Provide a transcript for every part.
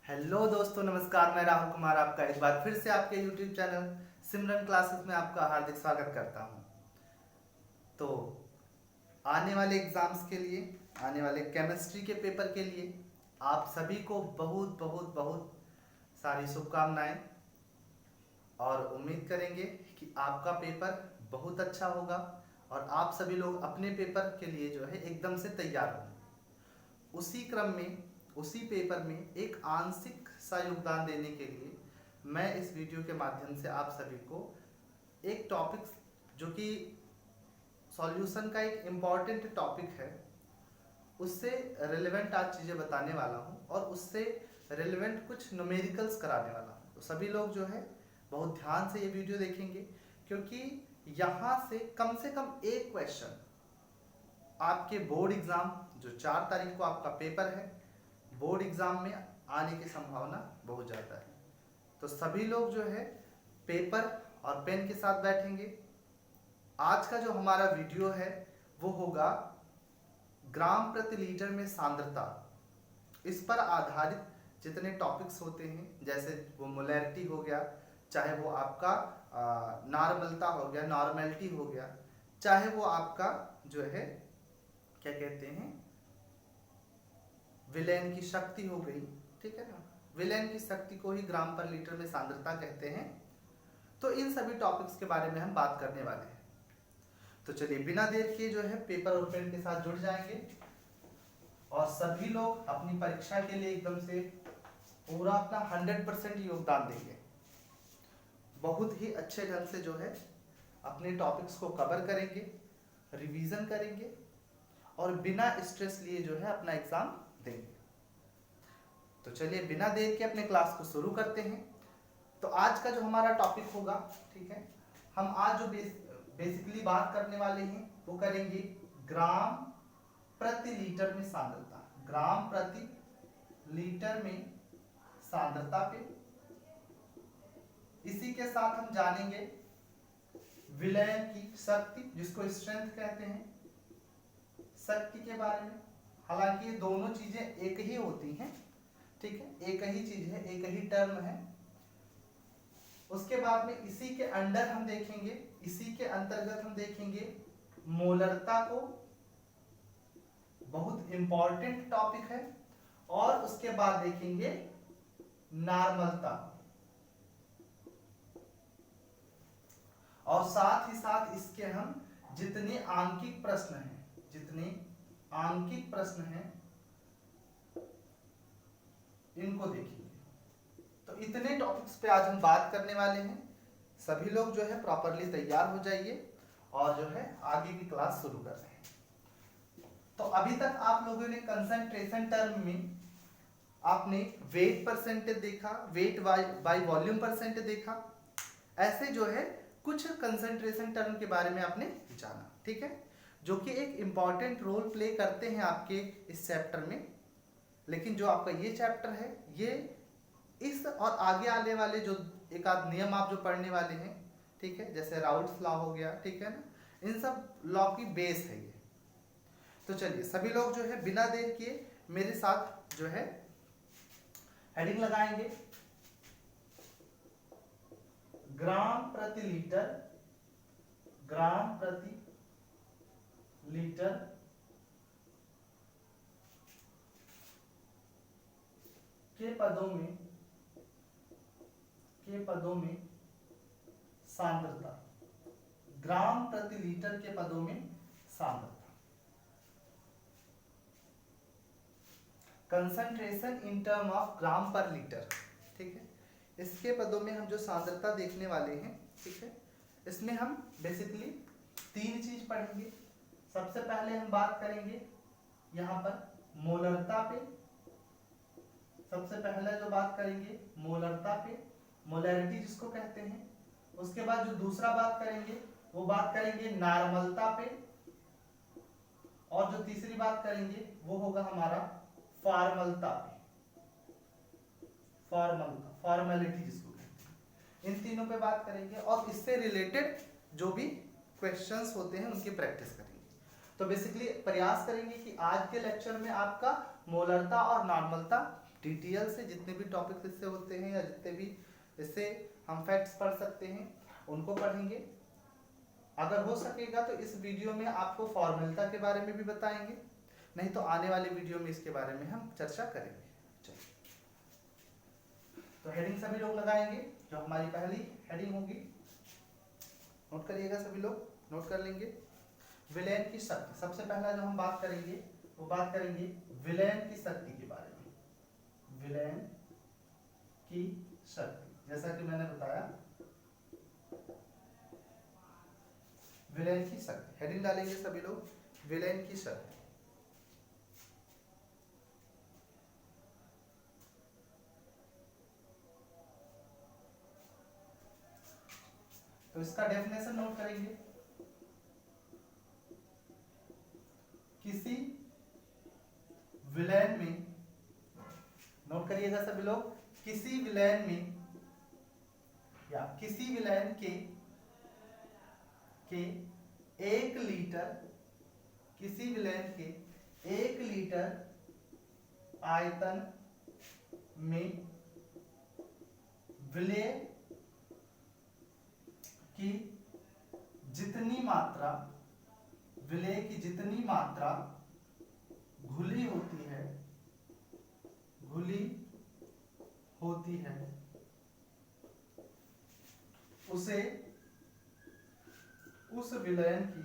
Hello दोस्तों, नमस्कार। मैं राहुल कुमार आपका एक बार फिर से आपके YouTube चैनल सिमरन क्लासेस में आपका हार्दिक स्वागत करता हूं। तो आने वाले एग्जाम्स के लिए, आने वाले केमिस्ट्री के पेपर के लिए आप सभी को बहुत बहुत बहुत सारी शुभकामनाएं और उम्मीद करेंगे कि आपका पेपर बहुत अच्छा होगा और आप सभी लोग अपने पेपर के लिए जो है एकदम से तैयार होंगे। उसी क्रम में, उसी पेपर में एक आंशिक सा योगदान देने के लिए मैं इस वीडियो के माध्यम से आप सभी को एक टॉपिक जो कि सॉल्यूशन का एक इम्पॉर्टेंट टॉपिक है, उससे रिलेवेंट आज चीज़ें बताने वाला हूँ और उससे रिलेवेंट कुछ न्यूमेरिकल्स कराने वाला हूँ। तो सभी लोग जो है बहुत ध्यान से ये वीडियो देखेंगे, क्योंकि यहाँ से कम एक क्वेश्चन आपके बोर्ड एग्जाम, जो 4 तारीख को आपका पेपर है, बोर्ड एग्जाम में आने की संभावना बहुत ज़्यादा है। तो सभी लोग जो है पेपर और पेन के साथ बैठेंगे। आज का जो हमारा वीडियो है वो होगा ग्राम प्रति लीटर में सांद्रता। इस पर आधारित जितने टॉपिक्स होते हैं, जैसे वो मोलैरिटी हो गया, चाहे वो आपका नॉर्मलता हो गया, नॉर्मेलिटी हो गया, चाहे वो आपका जो है क्या कहते हैं विलेन की शक्ति हो गई, ठीक है ना। विलेन की शक्ति को ही ग्राम पर लीटर में सांद्रता कहते हैं। तो इन सभी टॉपिक्स के बारे में हम बात करने वाले हैं। तो चलिए बिना देर के जो है पेपर और पेन के साथ जुड़ जाएंगे और सभी लोग अपनी परीक्षा के लिए एकदम से पूरा अपना 100% योगदान देंगे। बहुत ही अच्छे ढंग से जो है अपने टॉपिक्स को कवर करेंगे, रिवीजन करेंगे और बिना स्ट्रेस लिए जो है अपना एग्जाम देंगे। तो चलिए बिना देर के अपने क्लास को शुरू करते हैं। तो आज का जो हमारा टॉपिक होगा, ठीक है, हम आज जो बेसिकली बात करने वाले हैं वो करेंगे ग्राम प्रति लीटर में सांद्रता। ग्राम प्रति लीटर में सांद्रता पे, इसी के साथ हम जानेंगे विलयन की शक्ति, जिसको स्ट्रेंथ कहते हैं, शक्ति के बारे में। हालांकि ये दोनों चीजें एक ही होती हैं, ठीक है, एक ही चीज है, एक ही टर्म है। उसके बाद में इसी के अंडर हम देखेंगे, इसी के अंतर्गत हम देखेंगे मोलरता को, बहुत इंपॉर्टेंट टॉपिक है। और उसके बाद देखेंगे नॉर्मलता, और साथ ही साथ इसके हम जितने आंकिक प्रश्न हैं, जितने आंकिक प्रश्न हैं इनको देखेंगे। तो इतने टॉपिक्स पे आज हम बात करने वाले हैं। सभी लोग जो है प्रॉपरली तैयार हो जाइए और जो है आगे की क्लास शुरू कर रहे हैं। तो अभी तक आप लोगों ने कंसंट्रेशन टर्म में आपने वेट परसेंटेज देखा, वेट बाय वॉल्यूम परसेंटेज देखा। ऐसे जो है कुछ कंसंट्रेशन टर्म के बारे में आपने जाना, ठीक है, जो कि एक इंपॉर्टेंट रोल प्ले करते हैं आपके इस चैप्टर में। लेकिन जो आपका ये चैप्टर है, ये इस और आगे आने वाले जो एक आध नियम आप जो पढ़ने वाले हैं, ठीक है, जैसे राउल्ट्स लॉ हो गया, ठीक है ना, इन सब लॉ की बेस है ये। तो चलिए सभी लोग जो है बिना देर किए मेरे साथ जो है हेडिंग लगाएंगे ग्राम प्रति लीटर, ग्राम प्रति लीटर के पदों में सांद्रता। ग्राम प्रति लीटर के पदों में सांद्रता, concentration in term of gram पर लीटर, ठीक है। इसके पदों में हम जो सांद्रता देखने वाले हैं, ठीक है, इसमें हम बेसिकली 3 चीज पढ़ेंगे। सबसे पहले हम बात करेंगे यहाँ पर मोलरता पे। सबसे पहले जो बात करेंगे मोलरता पे, मोलैरिटी जिसको कहते हैं। उसके बाद जो दूसरा बात करेंगे वो बात करेंगे नॉर्मलता पे, और जो तीसरी बात करेंगे वो होगा हमारा फॉर्मलता पे, फॉर्मेलिटी जिसको कहते हैं। इन तीनों पे बात करेंगे और इससे रिलेटेड जो भी क्वेश्चंस होते हैं उनकी प्रैक्टिस करेंगे। तो बेसिकली प्रयास करेंगे कि आज के लेक्चर में आपका मोलरता और नॉर्मलता टीटीएल से जितने भी टॉपिक इससे होते हैं या जितने भी इससे हम फैक्ट्स पढ़ सकते हैं उनको पढ़ेंगे। अगर हो सकेगा तो इस वीडियो में आपको फॉर्मूला के बारे में भी बताएंगे, नहीं तो आने वाले वीडियो में इसके बारे में हम चर्चा करेंगे। चलिए, तो हेडिंग सभी लोग लगाएंगे। जो हमारी पहली हेडिंग होगी, नोट करिएगा सभी लोग, नोट कर लेंगे। विलयन की शक्ति। सबसे पहला जो हम बात करेंगे वो बात करेंगे विलयन की शक्ति के बारे में। विलयन की शक्ति, जैसा कि मैंने बताया, विलयन की शक्ति। हेडिंग डालेंगे सभी लोग, विलयन की शक्ति। तो इसका डेफिनेशन नोट करेंगे। किसी विलयन में, नोट करिएगा सभी लोग, किसी विलयन में या किसी विलयन के 1 लीटर, किसी विलयन के 1 लीटर आयतन में विलय की जितनी मात्रा, विलय की जितनी मात्रा घुली होती है, घुली होती है, उसे उस विलयन की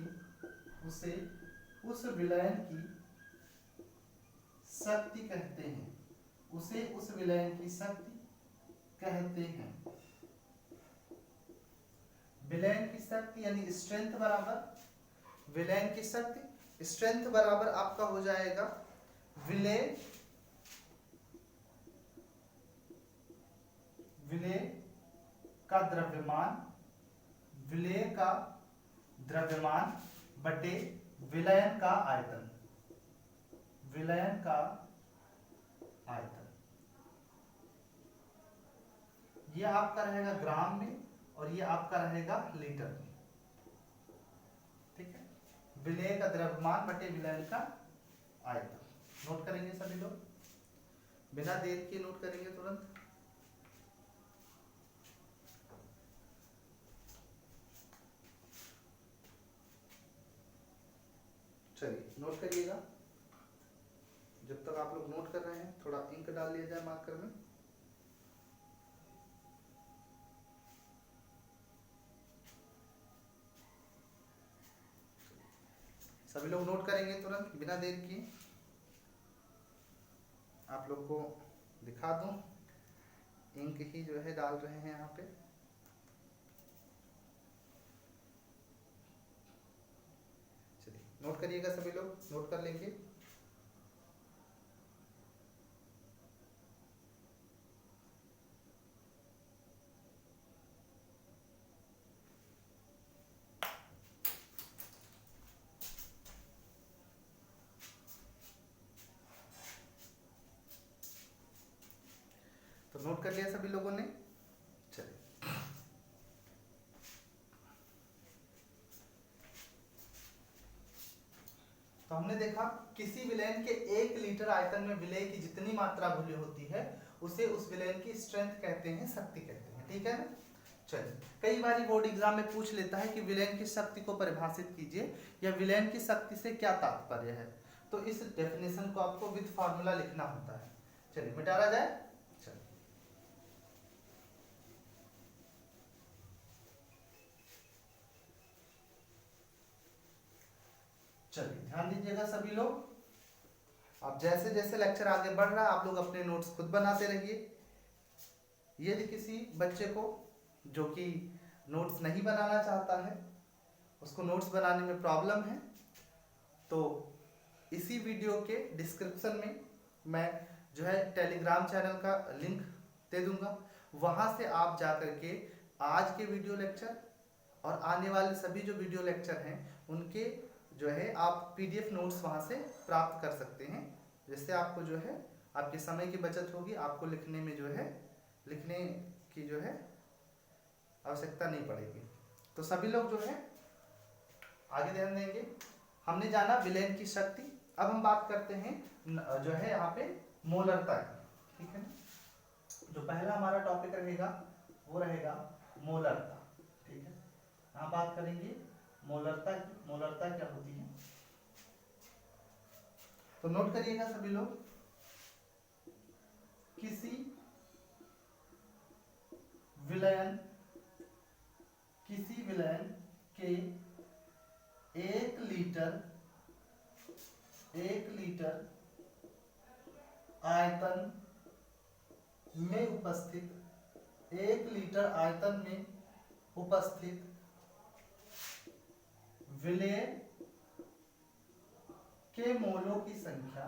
शक्ति कहते हैं। उसे उस विलयन की शक्ति कहते हैं। विलयन की शक्ति यानी स्ट्रेंथ बराबर, विलयन की शक्ति स्ट्रेंथ बराबर आपका हो जाएगा विलय का द्रव्यमान, विलय का द्रव्यमान बटे विलयन का आयतन, विलयन का आयतन। ये आपका रहेगा ग्राम में और ये आपका रहेगा लीटर में। ठीक है, विलय का द्रव्यमान बटे विलयन का आयतन। नोट करेंगे सभी लोग, बिना देर के नोट करेंगे तुरंत। चलिए, नोट करिएगा। जब तक आप लोग नोट कर रहे हैं थोड़ा इंक डाल लिया जाए मार्कर में। सभी लोग नोट करेंगे तुरंत बिना देर किए। आप लोग को दिखा दूं, इंक ही जो है डाल रहे हैं यहाँ पे। चलिए, नोट करिएगा सभी लोग, नोट कर लेंगे। तो नोट कर लिया सभी लोगों ने। चलिए, तो हमने देखा किसी विलयन के 1 लीटर आयतन में विलय की जितनी मात्रा घुली होती है उसे उस विलयन की स्ट्रेंथ कहते हैं, शक्ति कहते हैं। ठीक है ना। चलिए, कई बार बोर्ड एग्जाम में पूछ लेता है कि विलयन की शक्ति को परिभाषित कीजिए या विलयन की शक्ति से क्या तात्पर्य है। तो इस डेफिनेशन को आपको विद फार्मूला लिखना होता है। चलिए, मिटारा जाए। चलिए, ध्यान दीजिएगा सभी लोग। अब जैसे जैसे लेक्चर आगे बढ़ रहा है आप लोग अपने नोट्स खुद बनाते रहिए। यदि किसी बच्चे को जो कि नोट्स नहीं बनाना चाहता है, उसको नोट्स बनाने में प्रॉब्लम है, तो इसी वीडियो के डिस्क्रिप्शन में मैं जो है टेलीग्राम चैनल का लिंक दे दूंगा। वहां से आप जाकर के आज के वीडियो लेक्चर और आने वाले सभी जो वीडियो लेक्चर हैं उनके जो है आप पीडीएफ नोट्स वहां से प्राप्त कर सकते हैं, जिससे आपको जो है आपके समय की बचत होगी। आपको लिखने में जो है लिखने की जो है आवश्यकता नहीं पड़ेगी। तो सभी लोग जो है आगे ध्यान देंगे। हमने जाना विलयन की शक्ति। अब हम बात करते हैं जो है यहाँ पे मोलरता की। ठीक है ना। जो पहला हमारा टॉपिक रहेगा वो रहेगा मोलरता। ठीक है, यहाँ बात करेंगे मोलरता की। मोलरता क्या होती है, तो नोट करिएगा सभी लोग। किसी विलयन के 1 लीटर आयतन में उपस्थित 1 लीटर आयतन में उपस्थित विलेय के मोलों की संख्या,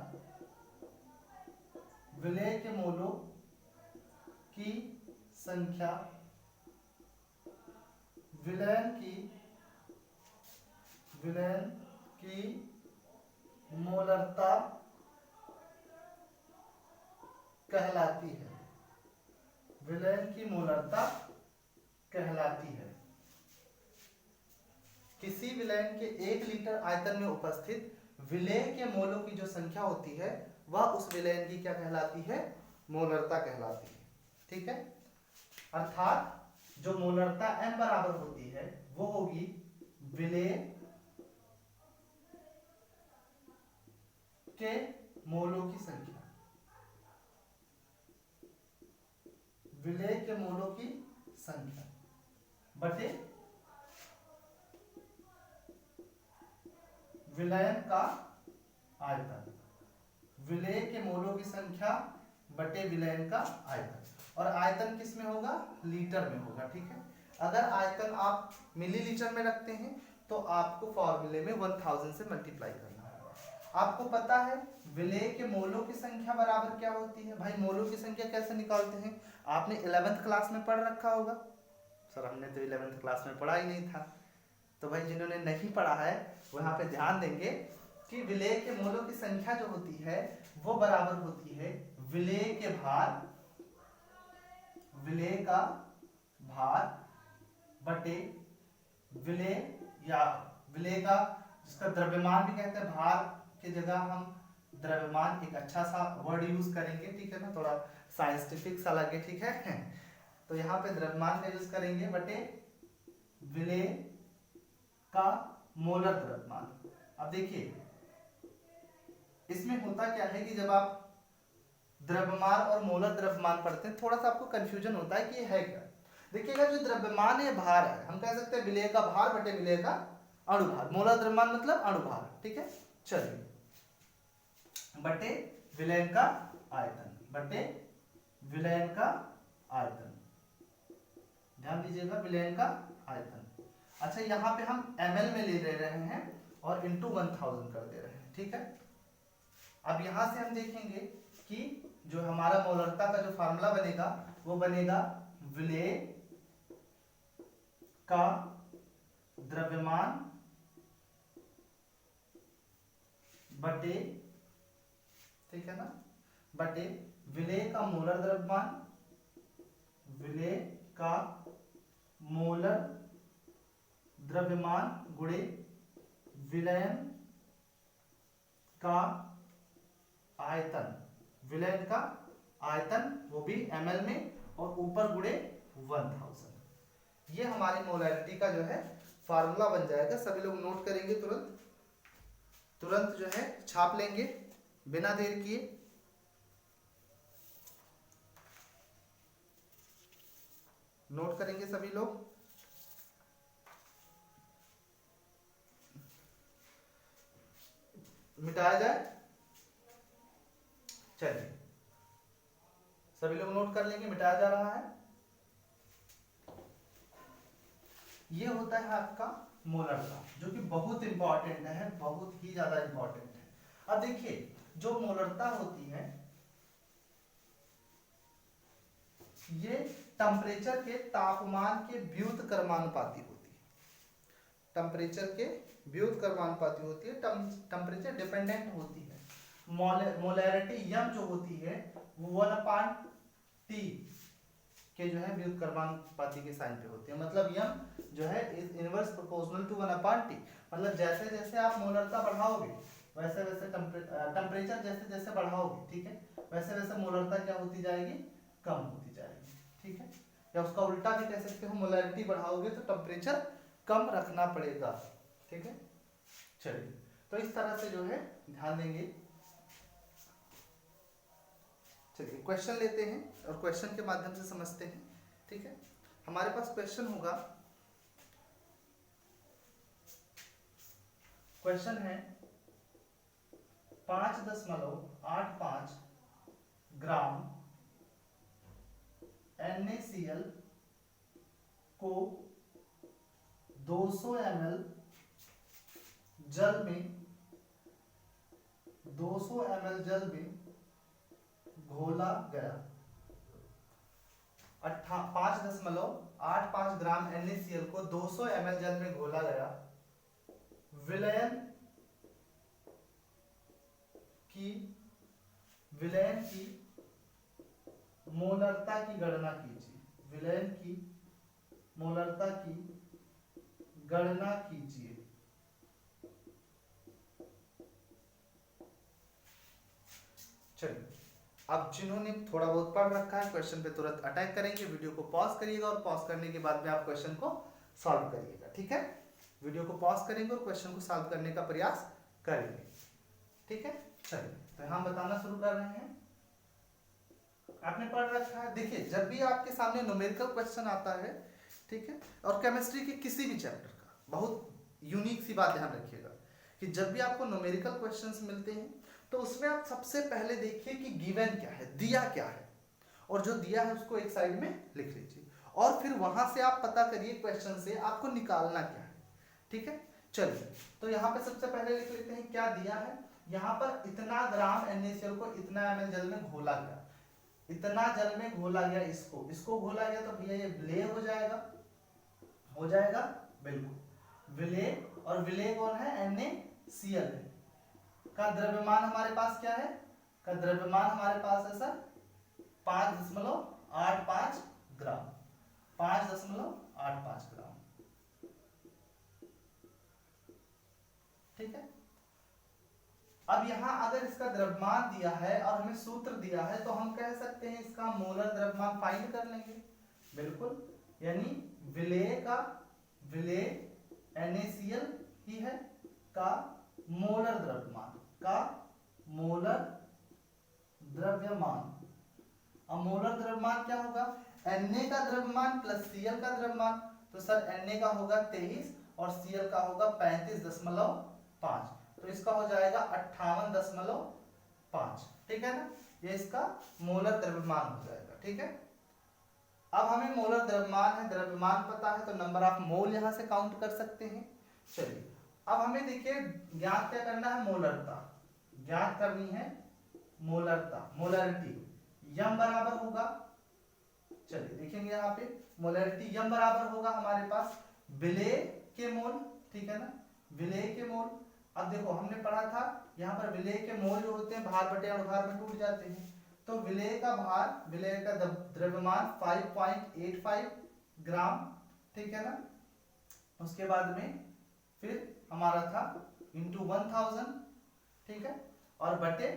विलेय के मोलों की संख्या विलयन की मोलरता कहलाती है। विलयन की मोलरता कहलाती है। किसी विलयन के 1 लीटर आयतन में उपस्थित विलेय के मोलों की जो संख्या होती है वह उस विलयन की क्या कहलाती है, मोलरता कहलाती है। ठीक है, अर्थात जो मोलरता m बराबर होती है वो होगी विलेय के मोलों की संख्या, विलेय के मोलों की संख्या बटे विलयन का आयतन। विलेय के मोलों की संख्या बटे विलयन का आयतन। और आयतन किस में होगा, लीटर में होगा। ठीक है, अगर आयतन आप मिलीलीटर में रखते हैं तो आपको फॉर्मूले में 1000 से मल्टीप्लाई करना है। आपको पता है विलेय के मोलों की संख्या बराबर क्या होती है। भाई मोलों की संख्या कैसे निकालते हैं, आपने 11th क्लास में पढ़ रखा होगा। सर हमने तो 11th क्लास में पढ़ा ही नहीं था। तो भाई जिन्होंने नहीं पढ़ा है वो यहाँ पे ध्यान देंगे कि विलेय के मोलों की संख्या जो होती है वो बराबर होती है विलेय के भार, विलेय का भार बटे विलेय या विलेय का जिसका द्रव्यमान भी कहते हैं, भार की जगह हम द्रव्यमान एक अच्छा सा वर्ड यूज करेंगे। ठीक है ना, थोड़ा साइंटिफिक सा लगे। ठीक है, तो यहाँ पे द्रव्यमान का यूज करेंगे बटे विलेय का मोलर द्रव्यमान। अब देखिए इसमें होता क्या है कि जब आप द्रव्यमान और मोलर द्रव्यमान पढ़ते हैं थोड़ा सा आपको कंफ्यूजन होता है कि ये है क्या। देखिएगा जो द्रव्यमान है भार है, हम कह सकते हैं विलेय का भार बटे विलेय का अणुभार। मोलर द्रव्यमान मतलब अणुभार। ठीक है, चलिए बटे विलयन का आयतन, बटे विलयन का आयतन, ध्यान दीजिएगा विलयन का आयतन। अच्छा यहाँ पे हम ml में ले रहे हैं और इंटू 1000 कर दे रहे हैं। ठीक है, अब यहां से हम देखेंगे कि जो हमारा मोलरता का जो फार्मूला बनेगा वो बनेगा विलेय का द्रव्यमान बटे, ठीक है ना, बटे विलेय का मोलर द्रव्यमान, विलेय का मोलर द्रव्यमान गुणे विलयन का आयतन, विलयन का आयतन वो भी ml में और ऊपर गुणे 1000। ये हमारी मोलैरिटी का जो है फार्मूला बन जाएगा। सभी लोग नोट करेंगे, तुरंत जो है छाप लेंगे बिना देर किए। नोट करेंगे सभी लोग। मिटाया जाए, चलिए सभी लोग नोट कर लेंगे, मिटाया जा रहा है। ये होता है आपका मोलरता जो कि बहुत इंपॉर्टेंट है, बहुत ही ज्यादा इंपॉर्टेंट है। अब देखिए जो मोलरता होती है ये टेम्परेचर के तापमान के व्युत्क्रमानुपाती होती है। टेम्परेचर के व्युत्क्रमानुपाती होती है, टेम्परेचर डिपेंडेंट होती है। मोलैरिटी m जो होती है वो 1/T के जो है व्युत्क्रमानुपाती के साइन पे होती है। मतलब m जो है is inverse proportional to 1/T। मतलब जैसे जैसे आप मोलरता बढ़ाओगे वैसे वैसे टेम्परेचर जैसे जैसे बढ़ाओगे, ठीक है, वैसे वैसे मोलरता क्या होती जाएगी, कम होती जाएगी, ठीक है। या उसका उल्टा भी कह सकते हो, मोलैरिटी बढ़ाओगे तो टेम्परेचर कम रखना पड़ेगा, ठीक है। चलिए, तो इस तरह से जो है ध्यान देंगे। चलिए क्वेश्चन लेते हैं और क्वेश्चन के माध्यम से समझते हैं, ठीक है। हमारे पास क्वेश्चन होगा, क्वेश्चन है 5.85 ग्राम NaCl को 200 ml जल में 200 ml जल में घोला गया। 5.85 ग्राम NaCl को 200 ml जल में घोला गया। विलयन की मोलरता की गणना कीजिए। विलयन की मोलरता की गणना कीजिए। चलिए, अब जिन्होंने थोड़ा बहुत पढ़ रखा है क्वेश्चन पे तुरंत अटैक करेंगे, वीडियो को पॉज करिएगा और पॉज करने के बाद में आप क्वेश्चन को सॉल्व करिएगा, ठीक है। वीडियो को पॉज करेंगे और क्वेश्चन को सॉल्व करने का प्रयास करेंगे, ठीक है। चलिए, तो हम बताना शुरू कर रहे हैं। आपने पढ़ रखा है, देखिए जब भी आपके सामने न्यूमेरिकल क्वेश्चन आता है, ठीक है, और केमिस्ट्री के किसी भी चैप्टर का बहुत यूनिक सी बात ध्यान रखिएगा कि जब भी आपको न्यूमेरिकल क्वेश्चंस मिलते हैं तो उसमें आप सबसे पहले देखिए कि गिवन क्या है, दिया क्या है, और जो दिया है उसको एक साइड में लिख लीजिए और फिर वहां से आप पता करिए क्वेश्चन से आपको निकालना क्या है, ठीक है। चलिए, तो यहाँ पे सबसे पहले लिख लेते हैं क्या दिया है। यहाँ पर इतना ग्राम NaCl को इतना ml जल में घोला गया, इतना जल में घोला गया, इसको घोला गया, तो भैया ये विलेय हो जाएगा बिल्कुल विलेय। और विलेय कौन है, NaCl है। का द्रव्यमान हमारे पास क्या है, का द्रव्यमान हमारे पास है सर 5.85 ग्राम, 5.85 ग्राम, ठीक है। अब यहां अगर इसका द्रव्यमान दिया है और हमें सूत्र दिया है तो हम कह सकते हैं इसका मोलर द्रव्यमान फाइंड कर लेंगे, बिल्कुल। यानी विलेय NaCl ही है का मोलर द्रव्यमान, अब मोलर द्रव्यमान क्या होगा, Na का द्रव्यमान प्लस Cl का द्रव्यमान, तो सर Na का होगा 23 और Cl का होगा 35.5, तो इसका हो जाएगा 58.5, ठीक है ना। ये इसका मोलर द्रव्यमान हो जाएगा, ठीक है। अब हमें मोलर द्रव्यमान पता है तो नंबर ऑफ मोल यहां से काउंट कर सकते हैं। चलिए, अब हमें देखिए ज्ञात क्या करना है, मोलरता ज्ञात करनी है, मोलरिटी यम बराबर होगा, चलिए देखेंगे यहाँ पे मोलरिटी यम बराबर होगा हमारे पास विलेय के मोल, ठीक है ना, विलेय के मोल। अब देखो हमने पढ़ा था यहाँ पर विलेय के मोल जो होते हैं भार बटे अणुभार में टूट जाते हैं, तो विलेय का द्रव्यमान 5.85 ग्राम, ठीक है ना। उसके बाद में फिर हमारा था इंटू 1000, ठीक है, और बटे,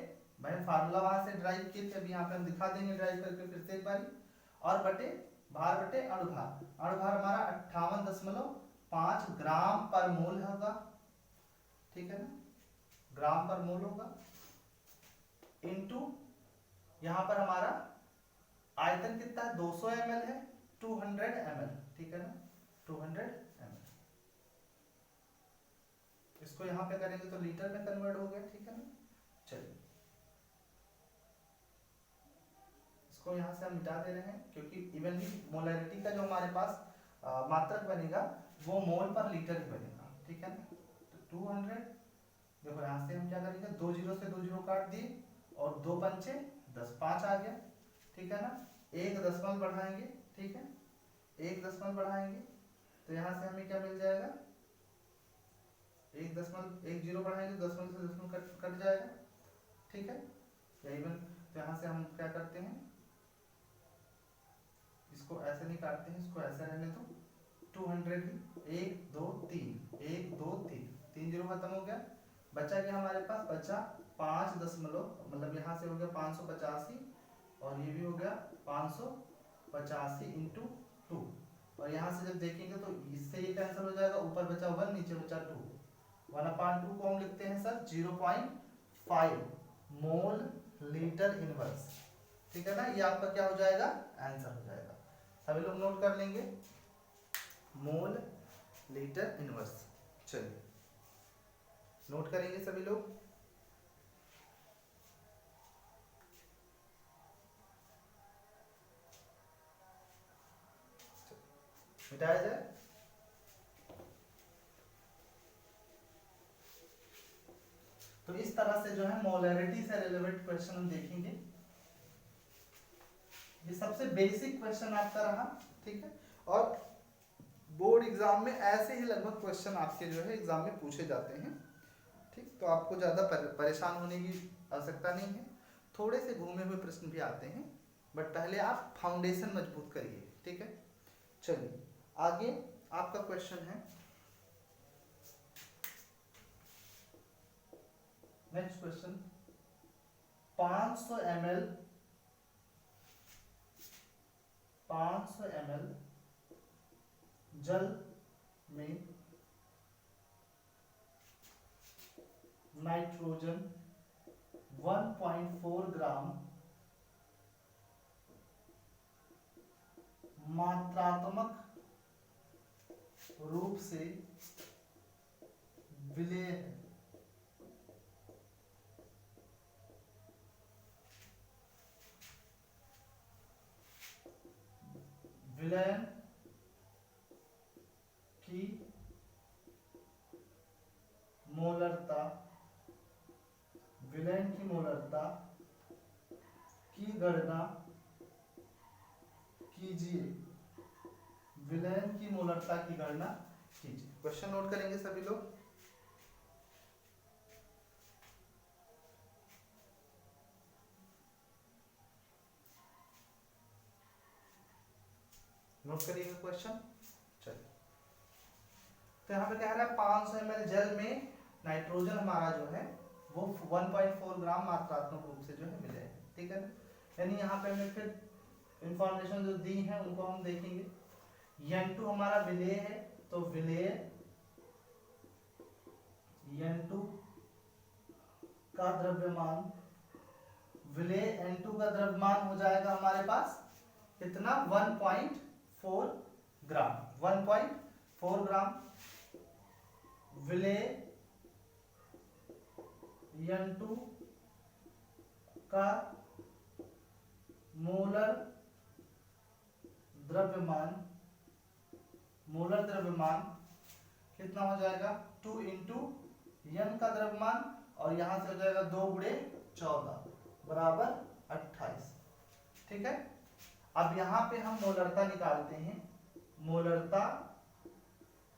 मैंने फार्मूला वहां से ड्राइव किए थे, अभी यहाँ पे हम दिखा देंगे ड्राइव करके फिर से एक बारी, और बटे भार बटे अणुभार हमारा 58.5 ग्राम पर मोल होगा, ठीक है ना, ग्राम पर मोल होगा, इंटू यहाँ पर हमारा आयतन कितना है, 200 ml है, 200 ml, ठीक है ना, 200 ml। इसको यहाँ पे करेंगे तो लीटर में कन्वर्ट हो गया, ठीक है ना। चलिए, इसको यहाँ से हम मिटा दे रहे हैं क्योंकि इवनली मोलैरिटी का जो हमारे पास मात्रक बनेगा वो मोल पर लीटर ही बनेगा, ठीक है ना। तो 200, देखो यहाँ से हम क्या करेंगे, 2 जीरो से 2 जीरो काट दिए और 2 पंचे 10, 5 आ गया, ठीक है ना। 1 दशमलव बढ़ाएंगे, ठीक है, 1 दशमलव बढ़ाएंगे तो यहाँ से हमें क्या मिल जाएगा, 1 जीरो बढ़ाएंगे, दशमलव से दशमलव कट जाएगा, ठीक है, या इवन। तो यहाँ से हम क्या करते हैं, इसको ऐसे नहीं काटते हैं, इसको ऐसे रहने दो, 200 ही, 1 2 3, 1 2 3, 3 जीरो खत्म हो गया, बचा क्या हमारे पास, बचा 5 दशमलव, मतलब यहाँ से हो गया 585 और ये भी हो गया 585 इंटू 2, और यहाँ से जब देखेंगे तो इससे ये कैंसिल हो जाएगा, ऊपर बचा 1 नीचे बचा 2, 1/2 को हम लिखते हैं सर 0.5 मोल लीटर इनवर्स, ठीक है ना। ये आपका क्या हो जाएगा, आंसर हो जाएगा। सभी लोग नोट कर लेंगे, मोल लीटर इनवर्स। चलिए नोट करेंगे सभी लोग। मिटाया जाए। तो इस तरह से जो है मोलैरिटी से रिलेवेंट क्वेश्चन हम देखेंगे। ये सबसे बेसिक क्वेश्चन आपका रहा, ठीक है। और बोर्ड एग्जाम में ऐसे ही लगभग क्वेश्चन आपके जो है एग्जाम में पूछे जाते हैं, ठीक। तो आपको ज़्यादा परेशान होने की आवश्यकता नहीं है। थोड़े से घूमे हुए प्रश्न भी आते हैं, बट पहले आप फाउंडेशन मजबूत करिए, ठीक है। चलिए आगे आपका क्वेश्चन है, नेक्स्ट क्वेश्चन, 500 ml जल में नाइट्रोजन 1.4 ग्राम मात्रात्मक रूप से विलेय है। विलयन की मोलरता, विलयन की मोलरता की गणना कीजिए, विलयन की मोलरता की गणना कीजिए। क्वेश्चन नोट करेंगे सभी लोग। नोट करिएगा क्वेश्चन। चलिए तो यहाँ पे कह रहा है 500 ml जल में नाइट्रोजन हमारा जो है वो 1.4 ग्राम मात्रात्मक रूप से जो है मिले हैं, ठीक है। यानी यहाँ पे हमें फिर इंफॉर्मेशन जो दी है उनको हम देखेंगे। N2 हमारा विलेय है, तो विलेय N2 का द्रव्यमान, विलेय N2 का द्रव्यमान हो जाएगा हमारे पास कितना, 1.4 ग्राम, 1.4 ग्राम। विलेय N2 का मोलर द्रव्यमान, मोलर द्रव्यमान कितना हो जाएगा, 2 इंटू N का द्रव्यमान, और यहां से हो जाएगा 2 गुणे 14 बराबर 28, ठीक है। अब यहाँ पे हम मोलरता निकालते हैं। मोलरता,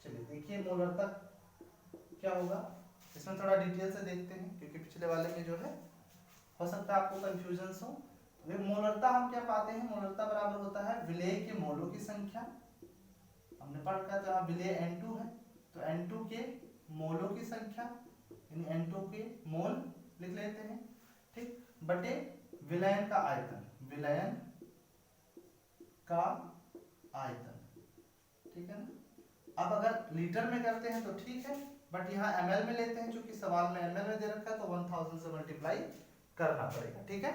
चलिए देखिए मोलरता क्या होगा, इसमें थोड़ा डिटेल से देखते हैं क्योंकि पिछले वाले में जो है हो सकता है आपको कंफ्यूजन हो। मोलरता हम क्या पाते हैं, मोलरता बराबर होता है विलेय के मोलों की संख्या, हमने पढ़ रखा तो यहाँ विलेय N2 है, तो N2 के मोलों की संख्या यानी N2 के मोल लिख लेते हैं, ठीक, बटे विलयन का आयतन, विलयन का आयतन, ठीक है ना। अब अगर लीटर में करते हैं तो ठीक है, बट यहाँ ml में लेते हैं, क्योंकि सवाल में ml में दे रखा है तो 1000 से मल्टीप्लाई करना पड़ेगा, ठीक है।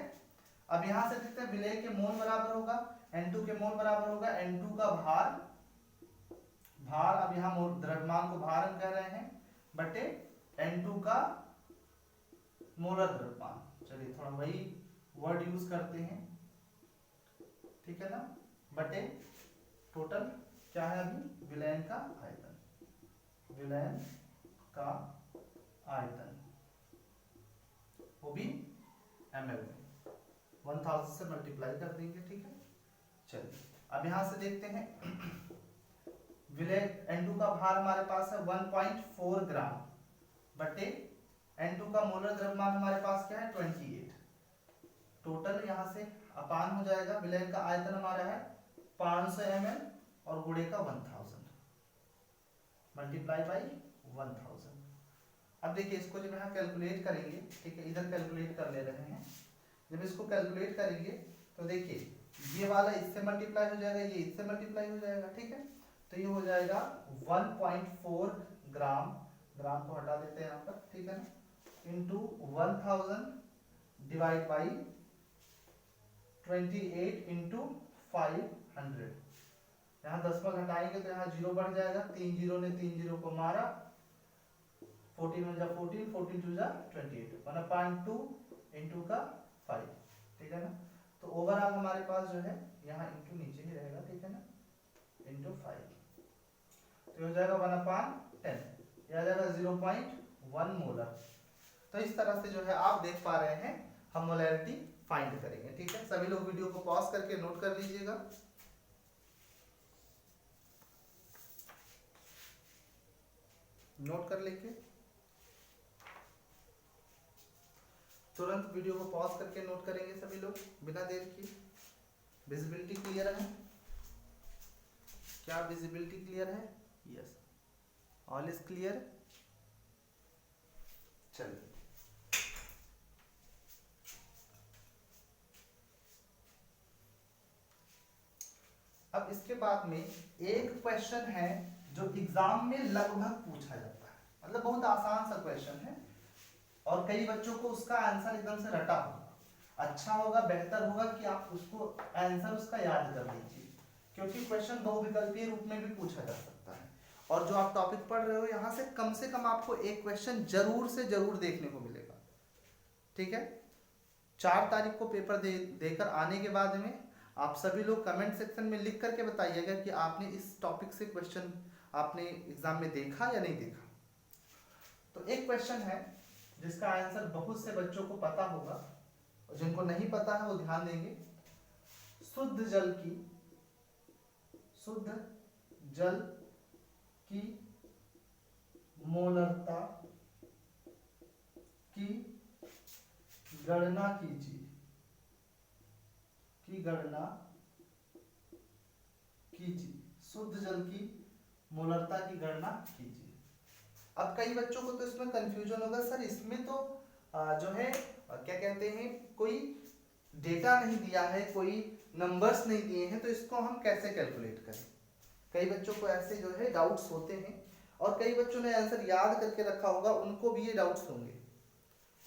अब यहाँ से देखते हैं विलेय के मोल बराबर होगा N2 के मोल बराबर होगा N2 का भार, भार अब यहाँ द्रव्यमान को भार हम कह रहे हैं, बटे N2 का मोलर द्रव्यमान। चलिए थोड़ा वही वर्ड यूज करते हैं, ठीक है ना, बटे टोटल क्या है अभी, विलयन का आयतन, विलयन का आयतन वो भी ml में 1000 से मल्टीप्लाई कर देंगे, ठीक है। चलिए अब यहां से देखते हैं विलेय N2 का भार हमारे पास है 1.4 ग्राम, बटे N2 का मोलर द्रव्यमान हमारे पास क्या है 28, टोटल यहां से अपान हो जाएगा, विलयन का आयतन हमारा है 500 ml और गुणे का 1000 मल्टीप्लाई बाई 1000, अब देखिए इसको जब यहाँ कैलकुलेट करेंगे, ठीक है, इधर कैलकुलेट कर ले रहे हैं, जब इसको कैलकुलेट करेंगे तो देखिए ये वाला इससे मल्टीप्लाई हो जाएगा, ये इससे मल्टीप्लाई हो जाएगा, ठीक है। तो ये हो जाएगा 1.4 ग्राम, ग्राम को हटा देते हैं यहाँ पर, ठीक है ना, इंटू 1000 डिवाइड बाई 28 इंटू 500। यहाँ दशमलव घटाएंगे तो यहाँ जीरो बढ़ जाएगा, 3 जीरो ने 3 जीरो को मारा, 14 1 जा 14, 14 2 जा 28, 1/2 इंटू का 5, ठीक है ना। तो ओवरऑल हमारे पास जो है यहाँ इंटू नीचे ही रहेगा, ठीक है ना, इंटू 5, तो हो जाएगा 1/10, यह आ जाएगा 0.1 मोलर। तो इस तरह से जो है आप देख पा रहे हैं हम मोलैरिटी फाइंड करेंगे, ठीक है। सभी लोग वीडियो को पॉज करके नोट कर लीजिएगा। नोट कर लेके तुरंत वीडियो को पॉज करके नोट करेंगे सभी लोग बिना देर की। विजिबिलिटी क्लियर है? क्या विजिबिलिटी क्लियर है? Yes, all is clear. चलिए अब इसके बाद में एक क्वेश्चन है जो एग्जाम में लगभग पूछा जाता है, मतलब बहुत आसान सा क्वेश्चन है और कई बच्चों को उसका आंसर एकदम से रटा होगा। अच्छा होगा, बेहतर होगा कि आप उसको आंसर उसका याद कर लीजिए, क्योंकि क्वेश्चन बहुविकल्पीय रूप में भी पूछा जा सकता है। और जो आप टॉपिक पढ़ रहे हो यहाँ से कम आपको एक क्वेश्चन जरूर से जरूर देखने को मिलेगा, ठीक है। 4 तारीख को पेपर देकर आने के बाद में आप सभी लोग कमेंट सेक्शन में लिख करके बताइएगा कि आपने इस टॉपिक से क्वेश्चन आपने एग्जाम में देखा या नहीं देखा। तो एक क्वेश्चन है जिसका आंसर बहुत से बच्चों को पता होगा और जिनको नहीं पता है वो ध्यान देंगे। शुद्ध जल की मोलरता की गणना कीजिए, शुद्ध जल की मोलरता की गणना कीजिए। अब कई बच्चों को तो इसमें कंफ्यूजन होगा, सर इसमें तो जो है क्या कहते हैं, कोई डेटा नहीं दिया है, कोई नंबर्स नहीं दिए हैं, तो इसको हम कैसे कैलकुलेट करें। कई बच्चों को ऐसे जो है डाउट्स होते हैं और कई बच्चों ने आंसर याद करके रखा होगा, उनको भी ये डाउट्स होंगे।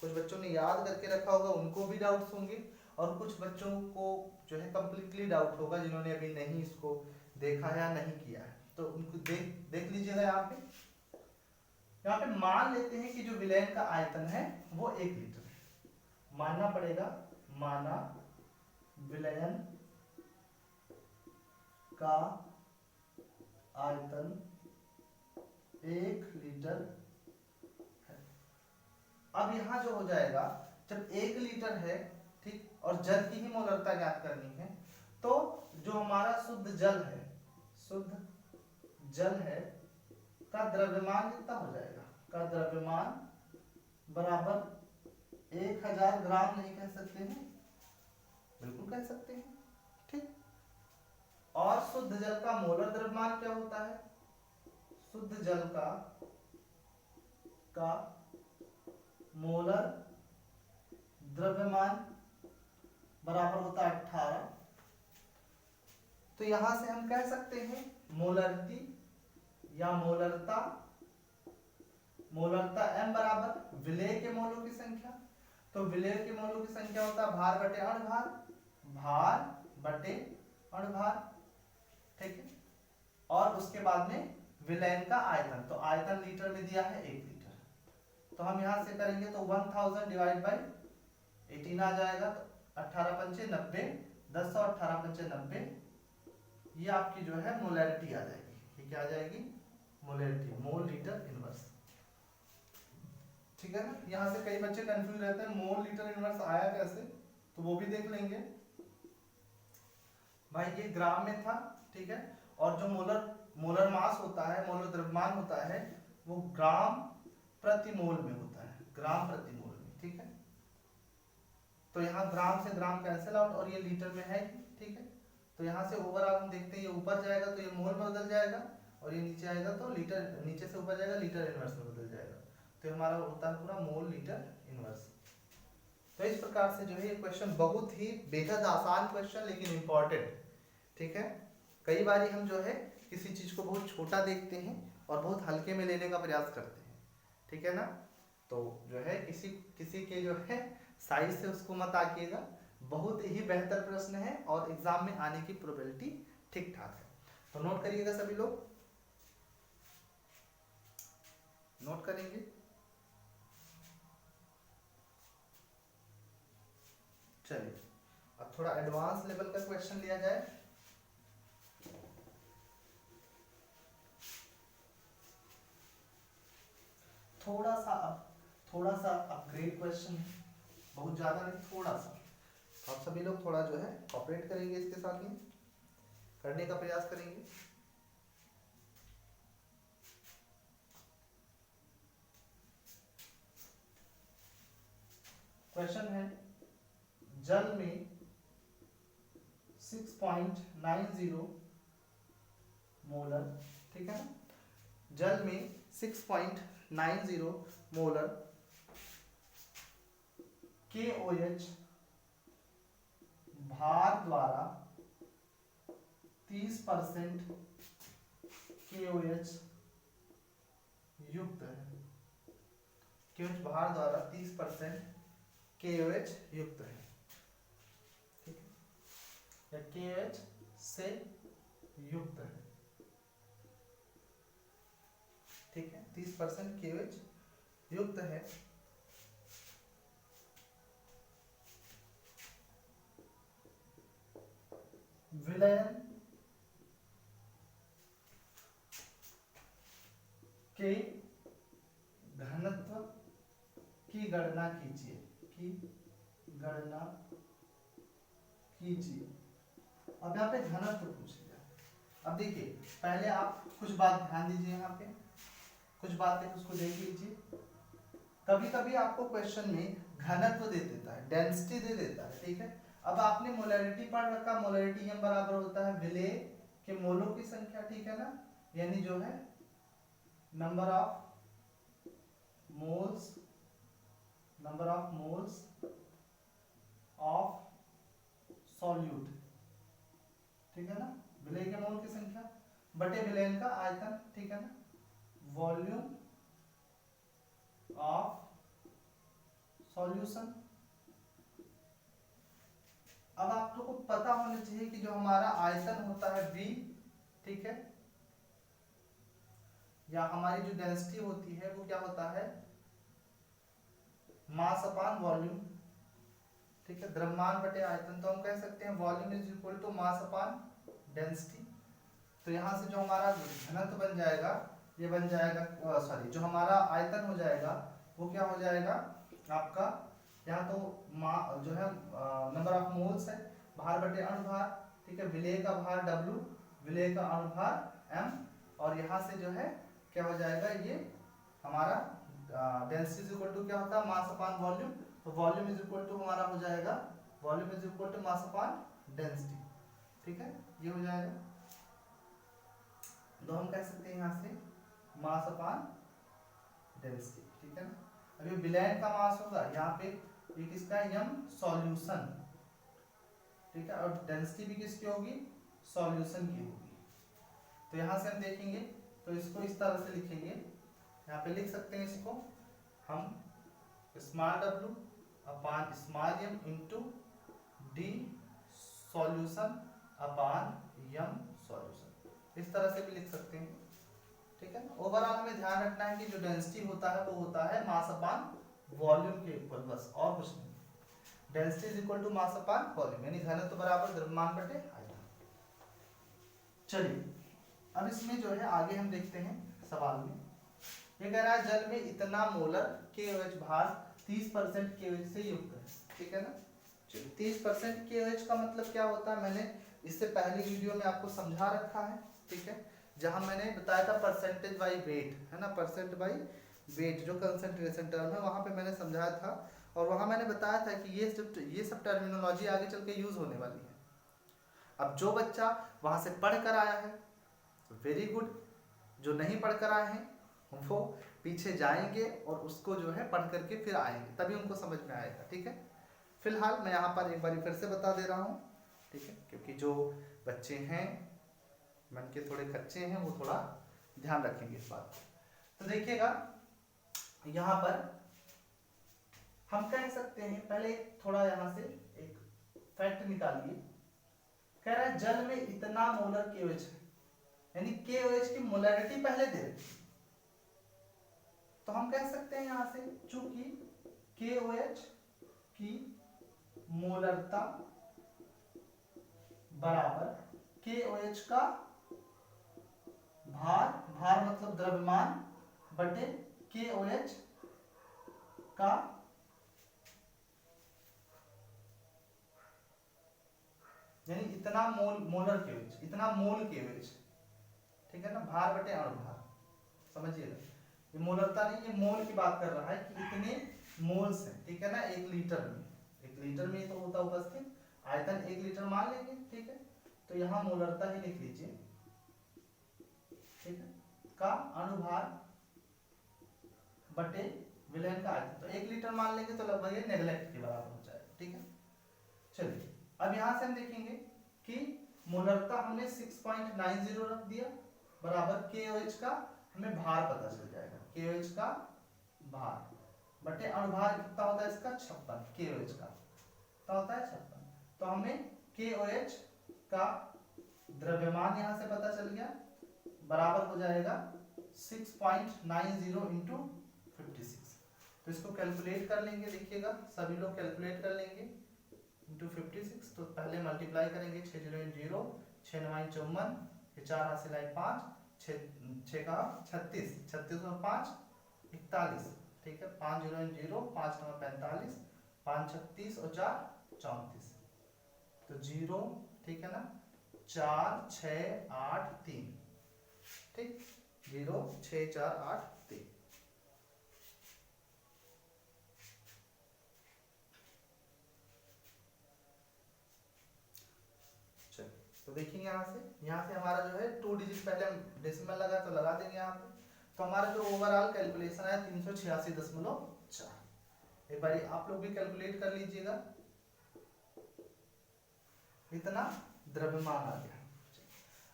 कुछ बच्चों ने याद करके रखा होगा, उनको भी डाउट्स होंगे, और कुछ बच्चों को जो है कंप्लीटली डाउट होगा जिन्होंने अभी नहीं इसको देखा या नहीं किया है। तो उनको देख लीजिएगा। यहाँ पे मान लेते हैं कि जो विलयन का आयतन है वो 1 लीटर है, मानना पड़ेगा, माना विलयन का आयतन 1 लीटर है। अब यहाँ जो हो जाएगा, जब 1 लीटर है, ठीक, और जल की ही मोलरता ज्ञात करनी है, तो जो हमारा शुद्ध जल है का द्रव्यमान कितना हो जाएगा, का द्रव्यमान बराबर 1000 ग्राम नहीं कह सकते हैं, बिल्कुल कह सकते हैं, ठीक। और शुद्ध जल का मोलर द्रव्यमान क्या होता है, शुद्ध जल का मोलर द्रव्यमान बराबर होता है 18। तो यहां से हम कह सकते हैं मोलरिटी या मोलरता m बराबर विलेय के मोलों की संख्या। तो विलेय के मोलों की संख्या होता है भार बटे अणुभार, भार बटे अणुभार, ठीक है। और उसके बाद में विलयन का आयतन, तो आयतन लीटर में दिया है 1 लीटर, तो हम यहां से करेंगे तो 1000 डिवाइड बाई 18 आ जाएगा, तो 18 पंचे 90, 10 और 18 पंचे 90, ये आपकी जो है मोलैरिटी आ जाएगी। ये क्या आ जाएगी, मोलैरिटी, मोल लीटर इनवर्स, ठीक है ना। यहाँ से कई बच्चे कंफ्यूज रहते हैं मोल लीटर इनवर्स आया कैसे, तो वो भी देख लेंगे। भाई ये ग्राम में था, ठीक है, और जो मोलर मास होता है, मोलर द्रव्यमान होता है, वो ग्राम प्रति मोल में होता है, ग्राम प्रति मोल में, ठीक है। तो यहाँ ग्राम से ग्राम कैंसिल आउट और ये लीटर में है, ठीक है। तो यहाँ से ओवरऑल हम देखते हैं, ये ऊपर जाएगा तो ये मोल में बदल जाएगा और ये नीचे आएगा तो लीटर, नीचे से ऊपर जाएगा लीटर इनवर्स में बदल जाएगा। तो हमारा होता है पूरा मोल लीटर इनवर्स। तो इस प्रकार से जो है ये क्वेश्चन बहुत ही बेहद आसान क्वेश्चन लेकिन इम्पोर्टेंट, ठीक है। कई बार हम जो है किसी चीज को बहुत छोटा देखते हैं और बहुत हल्के में लेने का प्रयास करते हैं, ठीक है ना। तो जो है किसी किसी के जो है साइज से उसको मत आकिएगा, बहुत ही बेहतर प्रश्न है और एग्जाम में आने की प्रोबेबिलिटी ठीक ठाक है। तो नोट करिएगा सभी लोग, नोट करेंगे। चलिए अब थोड़ा एडवांस लेवल का क्वेश्चन लिया जाए। थोड़ा सा अपग्रेड क्वेश्चन है, बहुत ज्यादा नहीं, थोड़ा सा। तो आप सभी लोग थोड़ा जो है कॉपरेट करेंगे, इसके साथ में करने का प्रयास करेंगे। क्वेश्चन है जल में 6.90 मोलर, ठीक है ना, जल में 6.90 मोलर KOH भार द्वारा 30% KOH युक्त है। KOH भार द्वारा 30% KOH युक्त है, ठीक है, या KOH से युक्त है, ठीक है, 30% KOH युक्त है। विलयन के घनत्व की गणना कीजिए, अब यहाँ पे घनत्व पूछ लिया। अब देखिए पहले आप कुछ बात ध्यान दीजिए, यहाँ पे कुछ बातें उसको देख लीजिए। कभी कभी आपको क्वेश्चन में घनत्व दे देता है, डेंसिटी दे देता है, ठीक है। अब आपने मोलैरिटी पढ़ रखा, मोलैरिटी m बराबर होता है विलेय के मोलों की संख्या, ठीक है ना, यानी जो है number of moles of solute, ठीक है ना, विलेय के मोल की संख्या बटे विलयन का आयतन, ठीक है ना, वॉल्यूम ऑफ सॉल्यूशन। अब आप लोगों को पता होना चाहिए कि जो हमारा आयतन होता है V, ठीक है, या हमारी जो डेंसिटी होती है वो क्या होता है मास अपान वॉल्यूम, ठीक है, द्रव्यमान बटे आयतन। तो हम कह सकते हैं volume is equal to mass upon density. तो यहाँ से जो हमारा घनत्व बन जाएगा, ये बन जाएगा सॉरी, जो हमारा आयतन हो जाएगा वो क्या हो जाएगा आपका, यहाँ तो जो है नंबर ऑफ मोल्स है, भार बटे अणुभार, ठीक है, विलेय का भार W, विलेय का अणुभार M, और यहाँ से जो है क्या हो जाएगा ये हमारा डेंसिटी इज इक्वल टू क्या होता है मास अपान वॉल्यूम। तो वॉल्यूम इज इक्वल टू हमारा हो जाएगा volume is equal to mass upon density, ठीक है, ये हो जाएगा। तो हम कह सकते हैं यहाँ से मास अपान डेंसिटी, ठीक है ना। अभी विलयन का मास होगा यहाँ पे ये किसका है m सॉल्यूशन, ठीक है, और डेंसिटी भी किसकी होगी सॉल्यूशन की होगी। तो यहाँ से हम देखेंगे तो इसको इस तरह से लिखेंगे, यहाँ पे लिख सकते हैं इसको हम small w upon small m into d solution upon m solution, इस तरह से भी लिख सकते हैं, ठीक है। ओवरऑल हमें ध्यान रखना है कि जो डेंसिटी होता है वो होता है मास अपान वॉल्यूम के इक्वल, बस और कुछ नहीं। Density is equal to mass upon volume, यानी घनत्व बराबर द्रव्यमान बटे आयतन। चलिए अब इसमें जो है आगे हम देखते हैं सवाल में, ये कह रहा है जल में इतना मोलर KOH भार 30% KOH से युक्त है, ठीक है ना। चलिए 30% KOH का मतलब क्या होता है मैंने इससे पहले वीडियो में आपको समझा रखा है, ठीक है, जहां मैंने बताया था परसेंटेज बाई वेट, है ना, परसेंट बाई वेट जो कंसंट्रेशन टर्म है वहां पे मैंने समझाया था, और वहां मैंने बताया था कि ये सब टर्मिनोलॉजी आगे चल के यूज होने वाली है। अब जो बच्चा वहां से पढ़ कर आया है वेरी गुड, जो नहीं पढ़ कर आए हैं वो पीछे जाएंगे और उसको जो है पढ़ करके फिर आएंगे, तभी उनको समझ में आएगा। ठीक है, फिलहाल मैं यहाँ पर एक बार फिर से बता दे रहा हूँ। ठीक है, क्योंकि जो बच्चे हैं मन के थोड़े कच्चे हैं, वो थोड़ा ध्यान रखेंगे इस बात को। तो देखिएगा यहाँ पर हम कह सकते हैं, पहले थोड़ा यहाँ से एक फैक्ट निकालिए। कह रहा है जल में इतना मोलर KOH है, यानी KOH की मोलरिटी पहले दे रहे, तो हम कह सकते हैं यहां से चूंकि KOH की मोलरता बराबर KOH का भार, भार मतलब द्रव्यमान, बटे KOH का यानी इतना मोलर KOH, इतना मोल KOH। ठीक है ना, भार बटे अणुभार, समझिएगा ये मोलरता नहीं, ये मोल की बात कर रहा है कि इतने मोल्स हैं। ठीक है ना, 1 लीटर में, 1 लीटर में तो होता उपस्थित आयतन 1 लीटर मान लेंगे। ठीक है, तो यहाँ मोलरता ही लिख लीजिए। ठीक है, का अणुभार बटे विलयन का आयतन, तो 1 लीटर मान लेंगे तो लगभग ये नेग्लेक्ट के बराबर हो जाएगा। ठीक है, चलिए अब यहां से हम देखेंगे कि मोलरता हमने 6.90 रख दिया बराबर KOH का, हमें भार पता चल जाएगा, KOH का भार बटे अणुभार कितना होता है इसका 56, KOH का कितना होता है 56, तो हमें KOH का द्रव्यमान यहां से पता चल गया, बराबर हो जाएगा 6.90 इंटू 56। तो इसको कैलकुलेट कर लेंगे, देखिएगा सभी लोग कैलकुलेट कर लेंगे इंटू 56। तो पहले मल्टीप्लाई करेंगे, 6 0 0, 6 9 54, 4 हासिल 5, 6 का 36, 36 और 5 41। ठीक है, 5 0 0, 5 9 45, 5 36 और 4 34, तो 0, ठीक है ना, 4 6 8 3, ठीक, 0 6 4 8 3। तो देखेंगे यहाँ से हमारा जो है 2 डिजिट, पहले हम डेसिमल लगा तो लगा देंगे यहाँ पे, तो हमारा जो ओवरऑल कैलकुलेशन है 386.4। एक बार आप लोग भी कैलकुलेट कर लीजिएगा, इतना द्रव्यमान आ गया।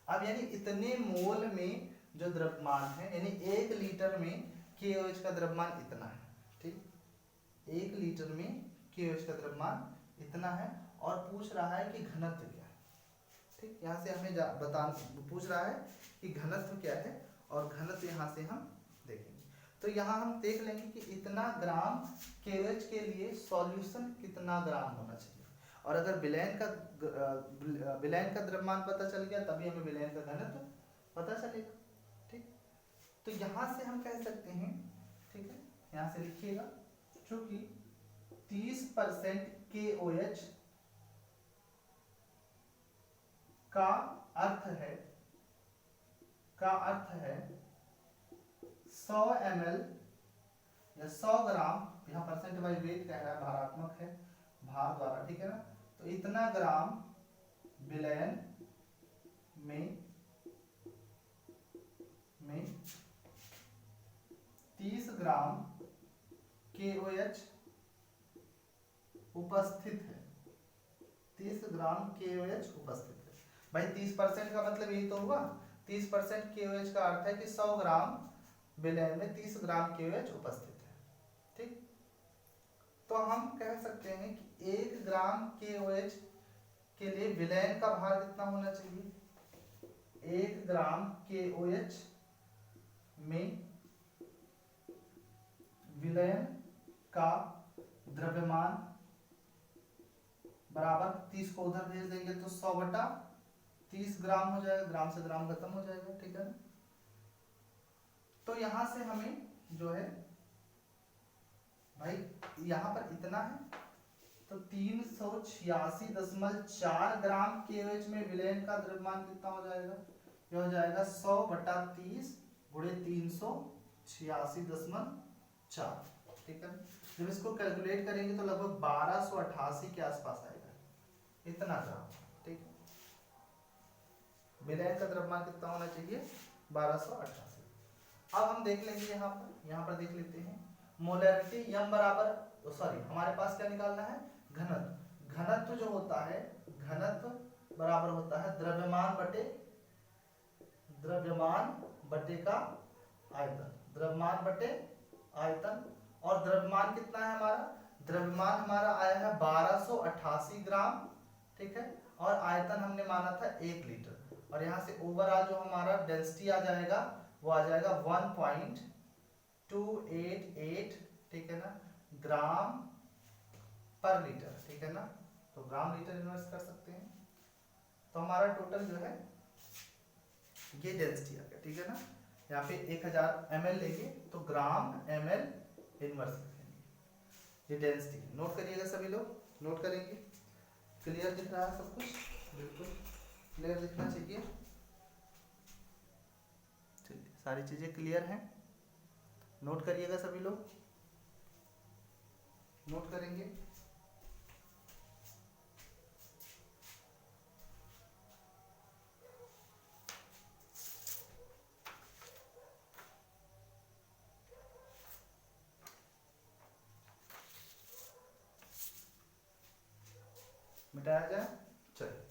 अब यानी इतने मोल में जो द्रव्यमान है, यानी 1 लीटर में KOH का द्रव्यमान इतना है। ठीक, 1 लीटर में KOH का द्रव्यमान इतना है, और पूछ रहा है कि घनत्व क्या है। ठीक, यहाँ से हमें पूछ रहा है कि घनत्व क्या है, और घनत्व यहाँ से हम देखेंगे। तो यहाँ हम देख लेंगे कि इतना ग्राम KOH के लिए सॉल्यूशन कितना ग्राम होना चाहिए, और अगर विलयन का द्रव्यमान पता चल गया तभी हमें विलयन का घनत्व पता चलेगा। ठीक, तो यहाँ से हम कह सकते हैं, ठीक है, यहाँ से लिखिएगा, चूंकि 30% KOH का अर्थ है 100 ml या 100 ग्राम, यहाँ परसेंट बाई वेट कह रहा है, भारात्मक है, भार द्वारा। ठीक है ना, तो इतना ग्राम विलयन में 30 ग्राम KOH उपस्थित है, 30 ग्राम KOH उपस्थित है। भाई 30% का मतलब यही तो हुआ, 30% KOH का अर्थ है कि 100 ग्राम विलयन में 30 ग्राम KOH उपस्थित है। ठीक, तो हम कह सकते हैं कि 1 ग्राम KOH के लिए विलयन का भार कितना होना चाहिए, 1 ग्राम KOH में विलयन का द्रव्यमान बराबर 30 को उधर भेज देंगे तो 100 बटा 30 ग्राम हो जाएगा, ग्राम से ग्राम खत्म हो जाएगा। ठीक है ना, तो यहां से हमें जो है भाई यहाँ पर इतना है, तो 386.4 ग्राम KOH में विलयन का द्रव्यमान कितना हो जाएगा, यह हो जाएगा 100 बटा 30 गुणे 386.4। ठीक है, जब इसको कैलकुलेट करेंगे तो लगभग 1288 के आसपास आएगा, इतना ग्राम। ठीक, विलयन का द्रव्यमान कितना होना चाहिए, 1288। अब हम देख लेंगे यहाँ पर देख लेते हैं मोलैरिटी m बराबर, सॉरी हमारे पास क्या निकालना है, घनत्व। घनत्व जो होता है, घनत्व बराबर होता है द्रव्यमान बटे का आयतन, द्रव्यमान बटे आयतन। और द्रव्यमान कितना है हमारा, द्रव्यमान हमारा आया है 1288 ग्राम, ठीक है, और आयतन हमने माना था 1 लीटर। और यहाँ से ओवरऑल जो हमारा डेंसिटी आ जाएगा वो आ जाएगा 1.288, ठीक है ना, ग्राम पर लीटर, ठीक है ना। तो ग्राम लीटर इन्वर्स कर सकते हैं। तो हमारा टोटल जो है ये डेंसिटी आ गया, ठीक है ना। यहाँ पे 1000 ml लेंगे तो ग्राम ml इनवर्स लिखेंगे, ये डेंसिटी। नोट करिएगा सभी लोग, नोट करेंगे। क्लियर दिख रहा है सब कुछ, बिल्कुल क्लियर दिखना चाहिए। चलिए सारी चीजें क्लियर हैं, नोट करिएगा सभी लोग, नोट करेंगे। मिटाया जाए, चलिए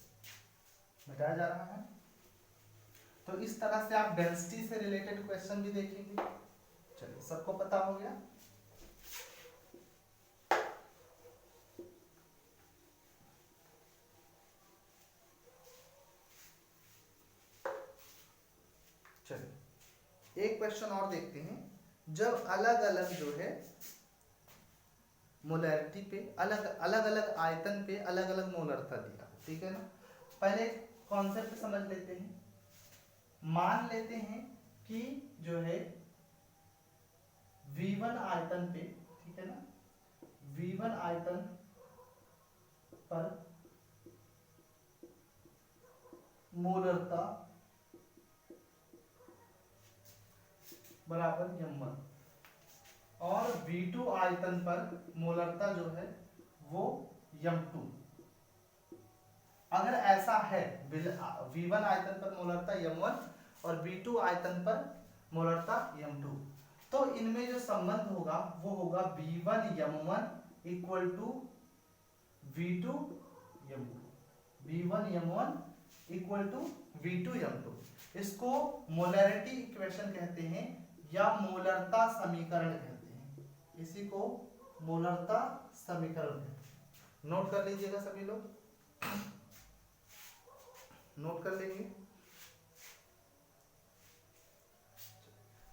मिटाया जा रहा है। तो इस तरह से आप डेंसिटी से रिलेटेड क्वेश्चन भी देखेंगे। चलिए सबको पता हो गया। चलिए एक क्वेश्चन और देखते हैं। जब अलग अलग जो है मोलैरिटी पे अलग अलग आयतन पे अलग अलग मोलरता दिया, ठीक है ना। पहले कॉन्सेप्ट समझ लेते हैं। मान लेते हैं कि जो है V1 आयतन पे, ठीक है ना, V1 आयतन पर मोलरता बराबर m1 और V2 आयतन पर मोलरता जो है वो m2। अगर ऐसा है, V1 आयतन पर मोलरता m1 और V2 आयतन पर मोलरता m2, तो इनमें जो संबंध होगा वो होगा V1m1 equal to V2m2, V1m1 equal to V2m2। इसको मोलैरिटी इक्वेशन कहते हैं या मोलरता समीकरण कहते हैं, इसी को मोलरता समीकरण कहते हैं। नोट कर लीजिएगा सभी लोग, नोट कर लेंगे।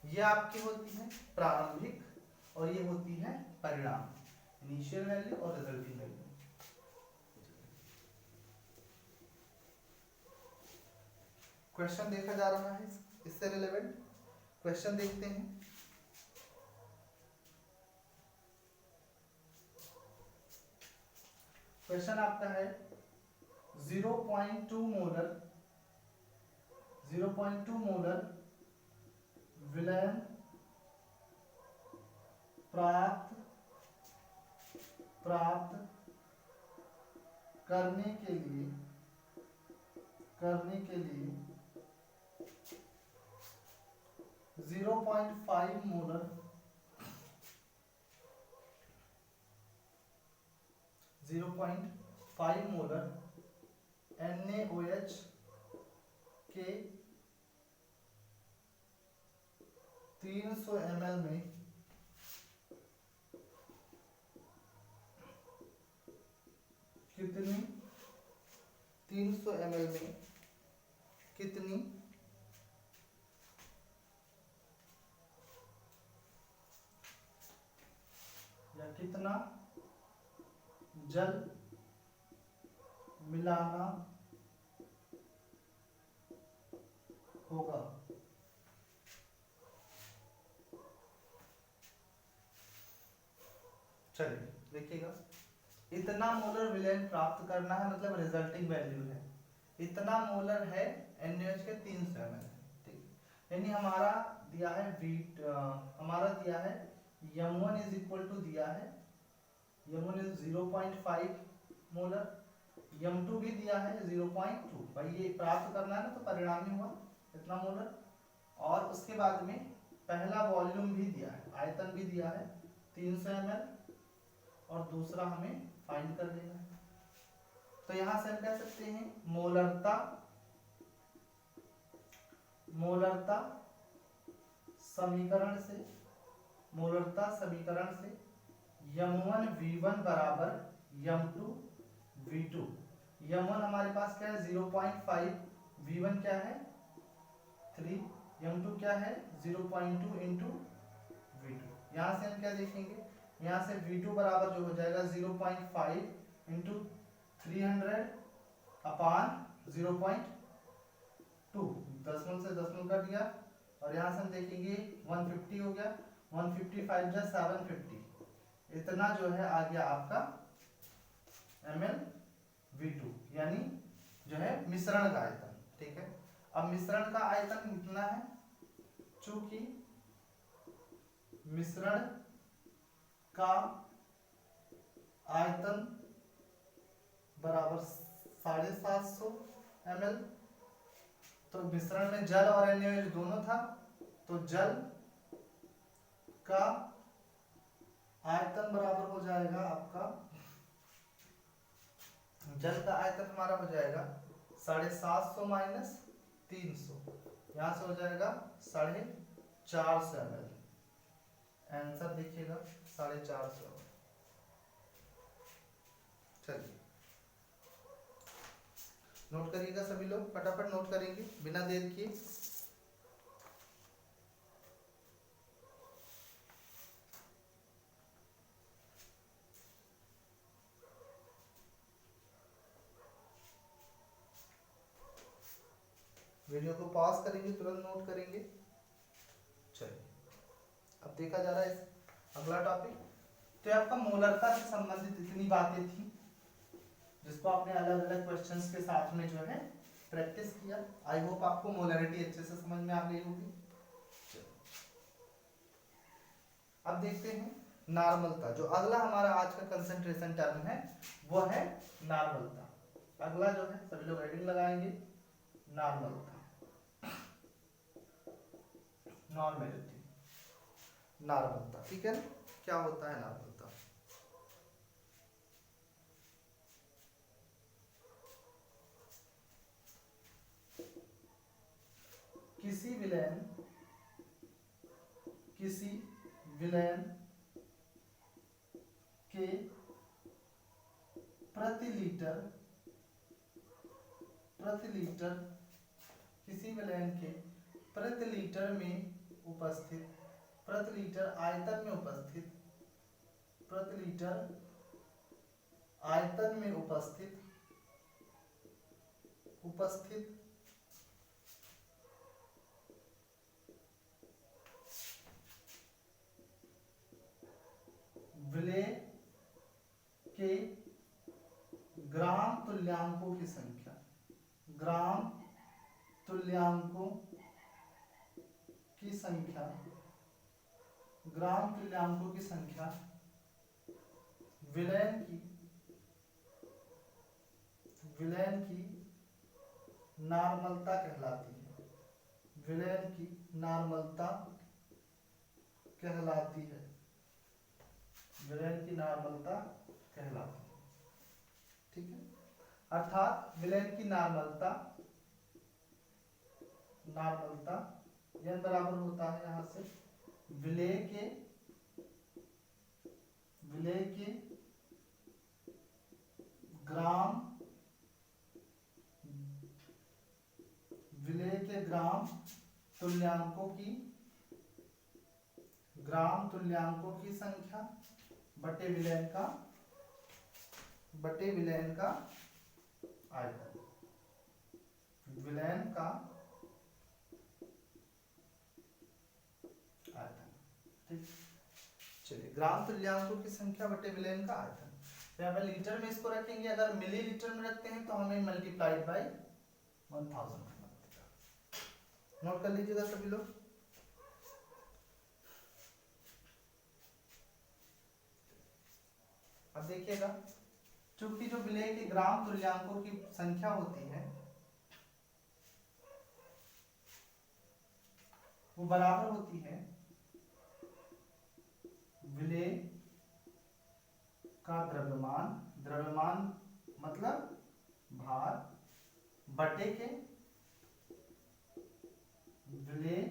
ये आपकी होती है प्रारंभिक और ये होती है परिणाम, इनिशियल वैल्यू और रिजल्टिंग वैल्यू। क्वेश्चन देखा जा रहा है, इससे रिलेवेंट क्वेश्चन देखते हैं। क्वेश्चन आपका है 0.2 मोलर विलयन प्राप्त करने के लिए 0.5 मोलर NaOH के 300 ml में कितनी 300 ml में कितनी या कितना जल मिलाना होगा। चलिए देखिएगा, इतना मोलर विलयन प्राप्त करना है, मतलब रिजल्टिंग वैल्यू है इतना मोलर है NaOH के 300 ml, ठीक। यानी हमारा दिया है हमारा दिया है m1 इज इक्वल टू दिया है m1 इज 0.5 मोलर, m2 भी दिया है 0.2। भाई ये प्राप्त करना है ना, तो परिणामी हुआ इतना मोलर। और उसके बाद में पहला वॉल्यूम भी दिया है, आयतन भी दिया है 300 ml, और दूसरा हमें फाइंड कर लेना है। तो यहां से हम कह सकते हैं मोलरता समीकरण से m1 v1 बराबर m2 v2। m1 हमारे पास क्या है 0.5, v1 क्या है 3, m2 क्या है 0.2 इंटू v2। यहाँ से हम क्या देखेंगे, यहाँ से v2 बराबर जो हो जाएगा 0.5 इंटू 300 अपान 0.2, दशमलव से दशमलव कर दिया, और यहाँ से हम देखेंगे 150 हो गया, 155 जा 750, इतना जो है आ गया आपका ml v2, यानी जो है मिश्रण का आयतन। ठीक है, अब मिश्रण का आयतन कितना है, चूंकि मिश्रण का आयतन बराबर 750 ml, तो मिश्रण में जल और NaOH दोनों था, तो जल का आयतन बराबर हो जाएगा आपका, जल का आयतन हमारा हो जाएगा 750 माइनस 300, यहां से हो जाएगा 450 ml। आंसर देखिएगा 450। चलिए नोट करिएगा सभी लोग, फटाफट नोट करेंगे बिना देर किए। वीडियो को पॉज करेंगे, तुरंत नोट करेंगे। चलिए अब देखा जा रहा है अगला टॉपिक। तो आपका मोलरता से संबंधित इतनी बातें थी जिसको आपने अलग अलग क्वेश्चंस के साथ में जो है प्रैक्टिस किया। आई होप आपको मोलरिटी अच्छे से समझ में आ गई होगी। अब देखते हैं नॉर्मलता। जो अगला हमारा आज का कंसंट्रेशन टर्म है वो है नॉर्मलता। अगला जो है सभी लोग हेडिंग लगाएंगे नॉर्मलता, नॉर्मेलिटी, नॉर्मलता। ठीक है, क्या होता है नॉर्मलता? किसी विलयन के प्रति लीटर किसी विलयन के प्रति लीटर में उपस्थित, प्रति लीटर आयतन में उपस्थित, प्रति लीटर आयतन में उपस्थित विलेय के ग्राम तुल्यांकों की संख्या, ग्राम तुल्यांकों की संख्या, ग्राम तुल्यांकों की संख्या विलयन की नॉर्मलता कहलाती है। विलयन की नॉर्मलता कहलाती है। विलयन की नॉर्मलता कहलाती है। ठीक है, अर्थात विलयन की नॉर्मलता n बराबर होता है यहां से विलेय के ग्राम तुल्यांकों की संख्या बटे विलयन का आयतन। विलयन का आयतन। ठीक, चलिए ग्राम तुल्यांकों की संख्या बटे विलयन का आयतन। तो यहाँ पे लीटर में इसको रखेंगे, अगर मिलीलीटर में रखते हैं तो हमें मल्टीप्लाइड बाय 1000 नोट कर लीजिएगा सभी लोग। अब देखिएगा, चूंकि जो विलेय के ग्राम तुल्यांकों की संख्या होती है वो बराबर होती है विलेय का द्रव्यमान, द्रव्यमान मतलब भार, बटे के विलेय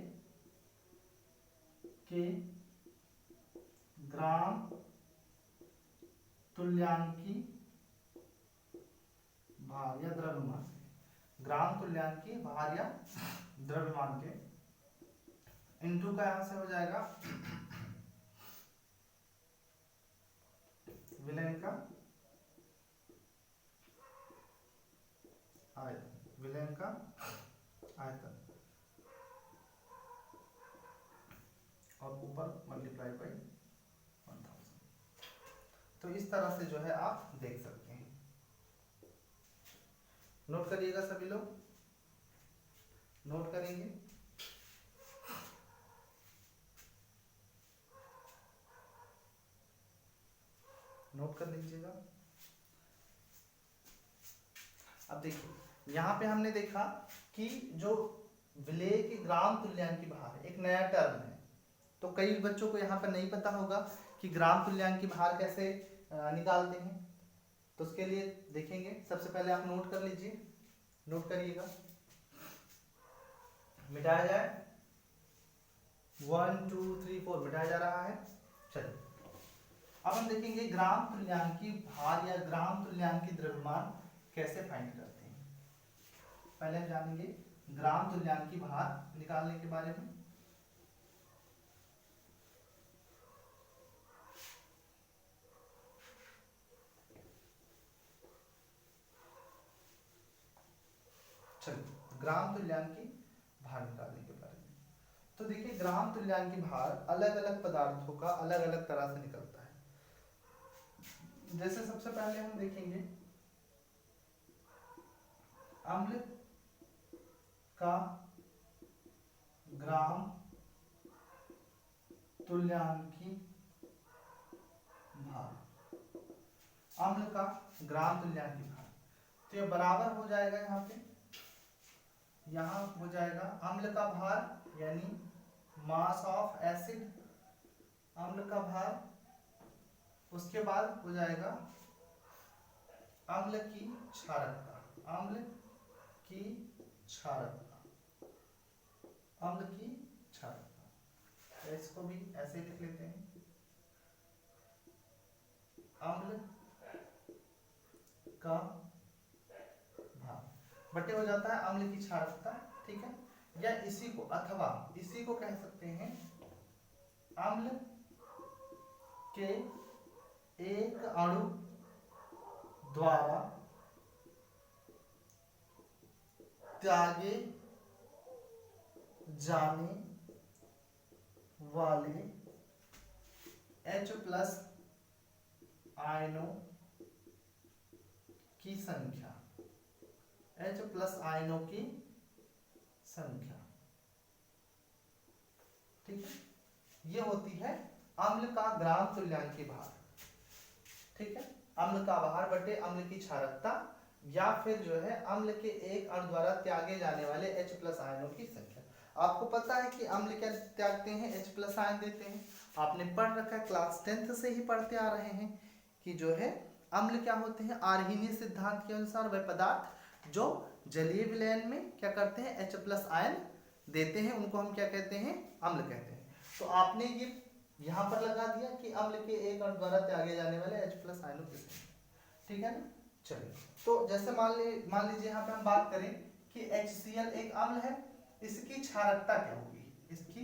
के ग्राम तुल्यांकी भार या द्रव्यमान, ग्राम तुल्यांकी भार या द्रव्यमान के, इनटू का यहां से हो जाएगा विलयन का आयतन, विलयन का आयतन, और ऊपर मल्टीप्लाई बाई 1000। तो इस तरह से जो है आप देख सकते हैं। नोट करिएगा सभी लोग, नोट करेंगे। नोट कर लीजिएगा। अब देखिए यहाँ पे हमने देखा कि जो विलेय के ग्राम तुल्यांकी भार एक नया टर्म है, तो कई बच्चों को यहाँ पर नहीं पता होगा कि ग्राम तुल्यांकी भार कैसे निकालते हैं। तो उसके लिए देखेंगे, सबसे पहले आप नोट कर लीजिए, नोट करिएगा। मिटाया जाए, 1 2 3 4 मिटाया जा रहा है। चलिए अब हम देखेंगे ग्राम तुल्यांकी भार या ग्राम तुल्यांकी द्रव्यमान कैसे फाइंड करते हैं। पहले हम जानेंगे ग्राम तुल्यांकी भार निकालने के बारे में। चलिए ग्राम तुल्यांकी भार निकालने के बारे में, तो देखिए ग्राम तुल्यांकी भार अलग अलग पदार्थों का अलग अलग तरह से निकलता है। जैसे सबसे पहले हम देखेंगे अम्ल का ग्राम तुल्यांकी भार, अम्ल का ग्राम तुल्यांकी भार, तो ये बराबर हो जाएगा यहाँ पे, यहाँ हो जाएगा अम्ल का भार यानी मास ऑफ एसिड, अम्ल का भार, उसके बाद हो जाएगा अम्ल की क्षारकता, अम्ल की क्षारकता, अम्ल की क्षारकता। इसको भी ऐसे लिख लेते हैं, अम्ल का भार बटे हो जाता है अम्ल की क्षारकता, ठीक है। या इसी को अथवा इसी को कह सकते हैं अम्ल के एक अणु द्वारा त्यागे जाने वाले H+ आयनों की संख्या, H+ आयनों की संख्या, ठीक है। ये होती है अम्ल का ग्राम तुल्यांकी भार, ठीक है। अम्ल का भार बटे अम्ल की क्षारकता, या फिर जो है अम्ल के एक अणु द्वारा त्यागे जाने वाले H+ आयनों की संख्या। आपको पता है कि अम्ल क्या त्यागते हैं, H+ आयन देते हैं। आपने पढ़ रखा है, क्लास 10th से ही पढ़ते आ रहे हैं कि जो है अम्ल क्या होते हैं, आर्हीनीय सिद्धांत के अनुसार वह पदार्थ जो जलीय विलयन में क्या करते हैं, H+ आयन देते हैं, उनको हम क्या कहते हैं, अम्ल कहते हैं। तो आपने ये यहाँ पर लगा दिया कि अम्ल के एक अणु द्वारा त्यागे जाने वाले H+ आयनों की संख्या, ठीक है ना। चलिए तो जैसे मान लीजिए यहाँ पे हम बात करें कि HCl एक अम्ल है, इसकी क्षारकता क्या होगी, इसकी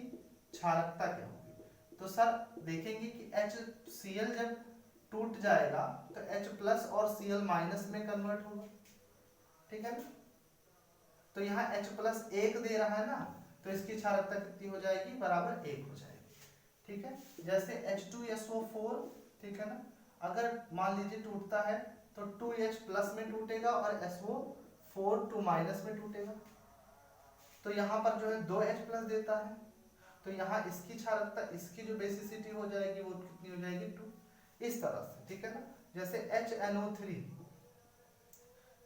क्षारकता क्या होगी। तो सर देखेंगे कि HCl जब टूट जाएगा तो H+ और Cl- में कन्वर्ट होगा, ठीक है ना। तो यहाँ H+ 1 दे रहा है ना, तो इसकी क्षारकता कितनी हो जाएगी, बराबर 1 हो जाएगी, ठीक है। जैसे H2SO4, ठीक है ना, अगर मान लीजिए टूटता है तो 2H+ में टूटेगा और SO4 2- में टूटेगा। तो यहाँ पर जो है 2H+ देता है, तो यहाँ इसकी क्षारकता, इसकी जो बेसिसिटी हो जाएगी वो कितनी हो जाएगी, 2, इस तरह से, ठीक है ना। जैसे HNO3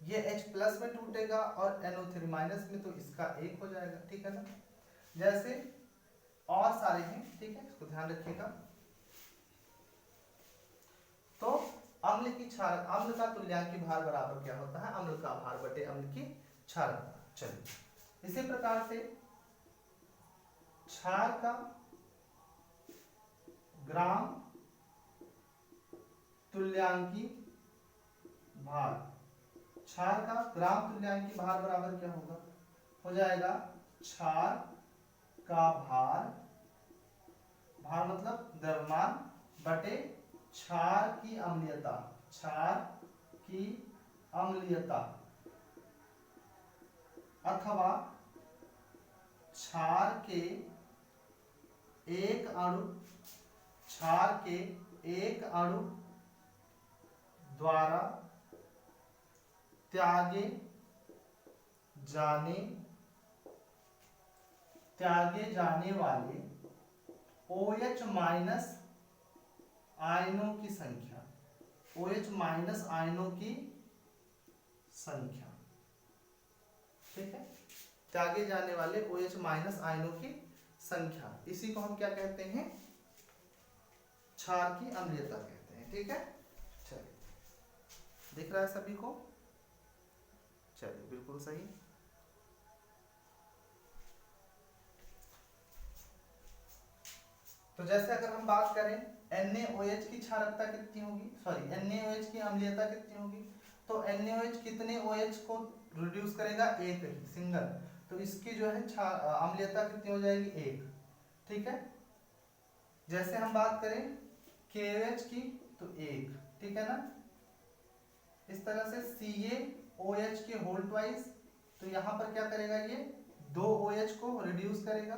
ये H+ में टूटेगा और NO3- में, तो इसका 1 हो जाएगा, ठीक है ना। जैसे और सारे हैं, ठीक है, इसको ध्यान रखिएगा। तो अम्ल की क्षारक, अम्ल का तुल्यांकी भार बराबर क्या होता है, अम्ल का भार बटे अम्ल की क्षारकता। चलिए इसी प्रकार से क्षार का ग्राम तुल्यांकी भार, क्षार का ग्राम तुल्यांकी भार बराबर क्या होगा, हो जाएगा क्षार का भार, भार मतलब द्रव्यमान, बटे क्षार की अम्लीयता, क्षार की अम्लीयता, अथवा क्षार के एक अणु, क्षार के एक अणु द्वारा त्यागे जाने वाले OH माइनस आयनों की संख्या, OH माइनस आयनों की संख्या, ठीक है, त्यागे जाने वाले OH माइनस आयनों की संख्या, इसी को हम क्या कहते हैं, क्षार की अम्लीयता कहते हैं। ठीक है, चलिए दिख रहा है सभी को, चलिए बिल्कुल सही। तो जैसे अगर हम बात करें NaOH की क्षारकता कितनी होगी, सॉरी NaOH की अम्लीयता कितनी होगी, तो NaOH कितने OH को रिड्यूस करेगा, एक ही, सिंगल, तो इसकी जो है अम्लीयता कितनी हो जाएगी, एक। ठीक है, जैसे हम बात करें KOH की तो एक, ठीक है ना, इस तरह से CaOH के होल ट्वाइस, तो यहाँ पर क्या करेगा, ये दो OH को रिड्यूस करेगा,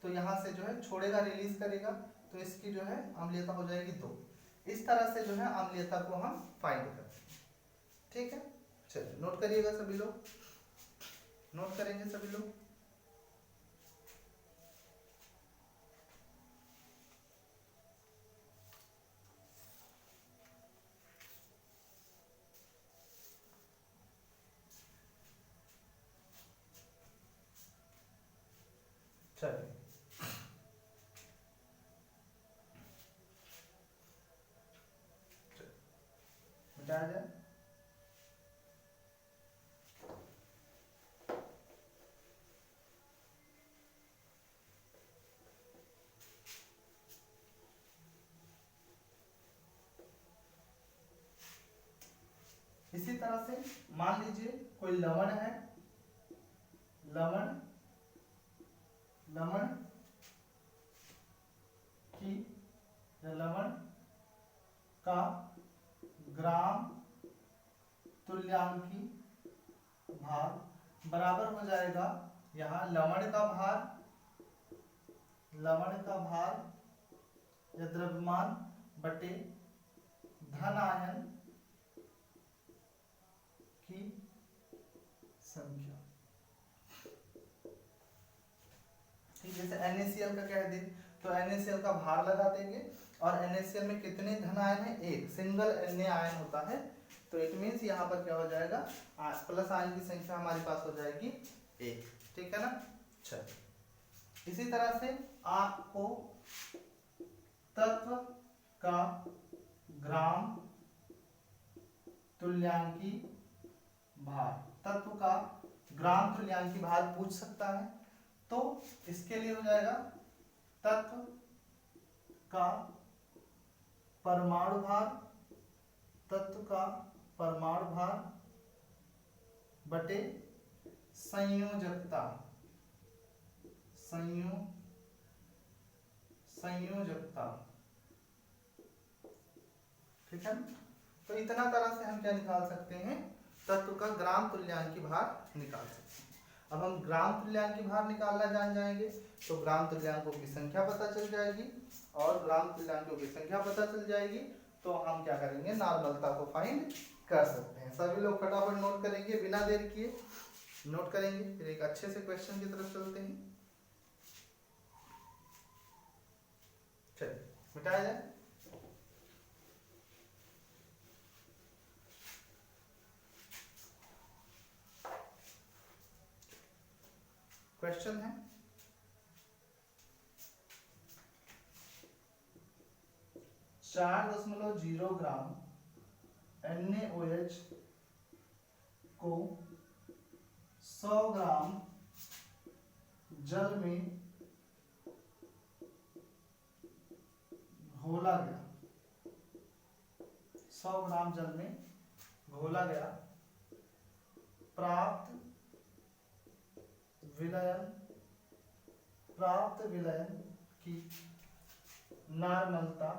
तो यहाँ से जो है छोड़ेगा, रिलीज करेगा, तो इसकी जो है अम्लीयता हो जाएगी दो। इस तरह से जो है अम्लीयता को हम फाइंड करते हैं। ठीक है, चलिए नोट करिएगा सभी लोग, नोट करेंगे सभी लोग। चलिए मिटाया जाए। इसी तरह से मान लीजिए कोई लवण है, लवण की या लवण का ग्राम तुल्यांकी भार बराबर हो जाएगा, यहाँ लवण का भार या द्रव्यमान बटे धन आयन की संख्या। ठीक, जैसे NaCl का कह दे तो NaCl का भार लगा देंगे, और NaCl में कितने धन आयन है, एक, सिंगल Na आयन होता है, तो इट मीन्स यहाँ पर क्या हो जाएगा, प्लस आयन की संख्या हमारे पास हो जाएगी एक। ठीक है ना, चलिए इसी तरह से आपको तत्व का ग्राम तुल्यांकी भार, तत्व का ग्राम तुल्यांकी भार पूछ सकता है, तो इसके लिए हो जाएगा तत्व का परमाणु भार, तत्व का परमाणु भार बटे संयोजकता, संयोजकता। ठीक है, तो इतना तरह से हम क्या निकाल सकते हैं, तत्व का ग्राम तुल्यांकी भार निकाल सकते हैं। अब हम ग्राम तुल्यांकी भार निकालना जान जाएंगे, तो ग्राम तुल्यांकों की संख्या पता चल जाएगी, और ग्राम तुल्यांकों की संख्या पता चल जाएगी तो हम क्या करेंगे, नॉर्मलता को फाइंड कर सकते हैं। सभी लोग फटाफट नोट करेंगे, बिना देर किए नोट करेंगे, फिर एक अच्छे से क्वेश्चन की तरफ चलते हैं। चलिए मिटाया जाए। क्वेश्चन है 4.0 ग्राम NaOH को 100 ग्राम जल में घोला गया, 100 ग्राम जल में घोला गया, प्राप्त विलयन की नॉर्मलता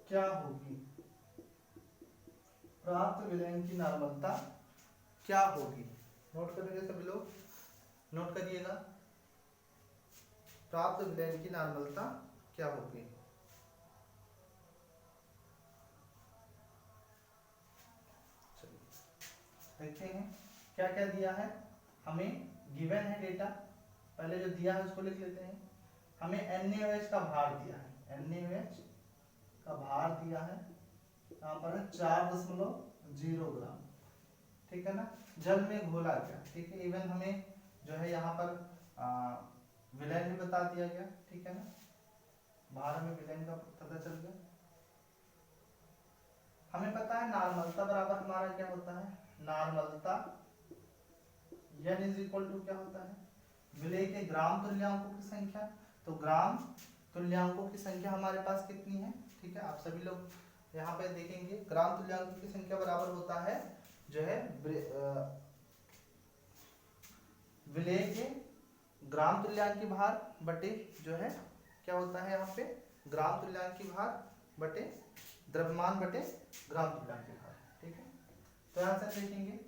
क्या होगी? प्राप्त विलयन की नॉर्मलता क्या होगी? नोट करेंगे सभी लोग, नोट करिएगा। प्राप्त विलयन की नॉर्मलता क्या होगी? देखते हैं क्या क्या दिया है हमें। गिवन है डेटा, पहले जो दिया है उसको लिख लेते हैं। हमें NaOH का भार दिया है, NaOH का भार दिया है यहाँ पर 4.0 ग्राम, ठीक है ना। जल में घोला गया, ठीक है। इवन हमें जो है यहाँ पर विलयन भी बता दिया गया, ठीक है ना। भार में विलयन का पता चल गया। हमें पता है नॉर्मलता बराबर हमारा क्या होता है, नॉर्मलता n इज इक्वल टू क्या होता है, विलय के ग्राम तुल्यांकों की संख्या। तो ग्राम तुल्यांकों की संख्या हमारे पास कितनी है, ठीक है। आप सभी लोग यहाँ पे देखेंगे ग्राम तुल्यांकों की संख्या बराबर होता है जो है विलय के ग्राम तुल्यांक की भार बटे जो है क्या होता है यहाँ पे ग्राम तुल्यांक की भार बटे द्रव्यमान बटे ग्राम तुल्यांक की भार, ठीक है। तो यहाँ से देखेंगे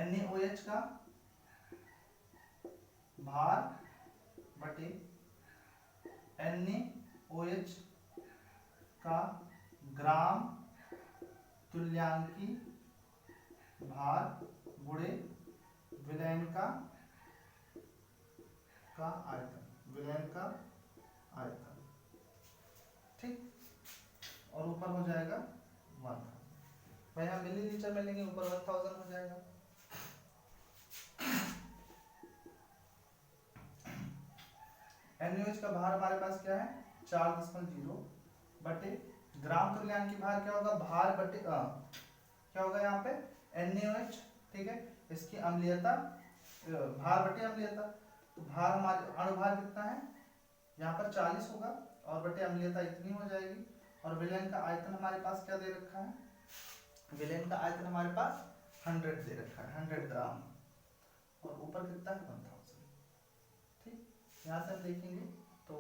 NaOH का भार बटे NaOH का ग्राम तुल्यांकी भार गुणे विलयन का आयतन, विलयन का आयतन, ठीक। और ऊपर हो जाएगा 1000। भाई हम मिलीलीटर में लेंगे, ऊपर 1000 हो जाएगा। NaOH का भार हमारे पास क्या है 4.0 बटे ग्राम तुल्यांक की भार क्या होगा, भार बटे क्या होगा यहाँ पे NaOH, ठीक है। इसकी अम्लीयता भार बटे अम्लीयता, तो भार हमारे अणुभार कितना है यहाँ पर 40 होगा और बटे अम्लीयता इतनी हो जाएगी। और विलयन का आयतन हमारे पास क्या दे रखा है, विलयन का आयतन हमारे पास 100 दे रखा है, 100 ग्राम, और ऊपर कितना है 1000, ठीक। यहाँ से हम देखेंगे तो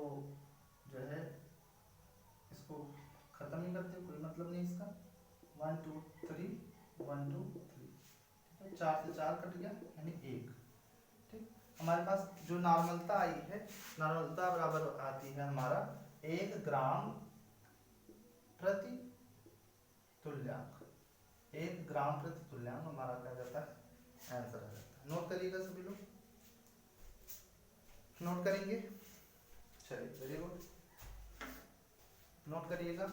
जो है इसको खत्म ही करते, कोई मतलब नहीं इसका। 1 2 3 1 2 3, 4 से 4 कट गया यानी 1, ठीक। हमारे पास जो नॉर्मलता आई है, नॉर्मलता बराबर आती है हमारा 1 ग्राम प्रति तुल्यांक, 1 ग्राम प्रति तुल्यांक हमारा क्या जाता है आंसर आ जाता है। नोट करिएगा सभी लोग, नोट करेंगे, चलिए वेरी गुड, नोट करिएगा,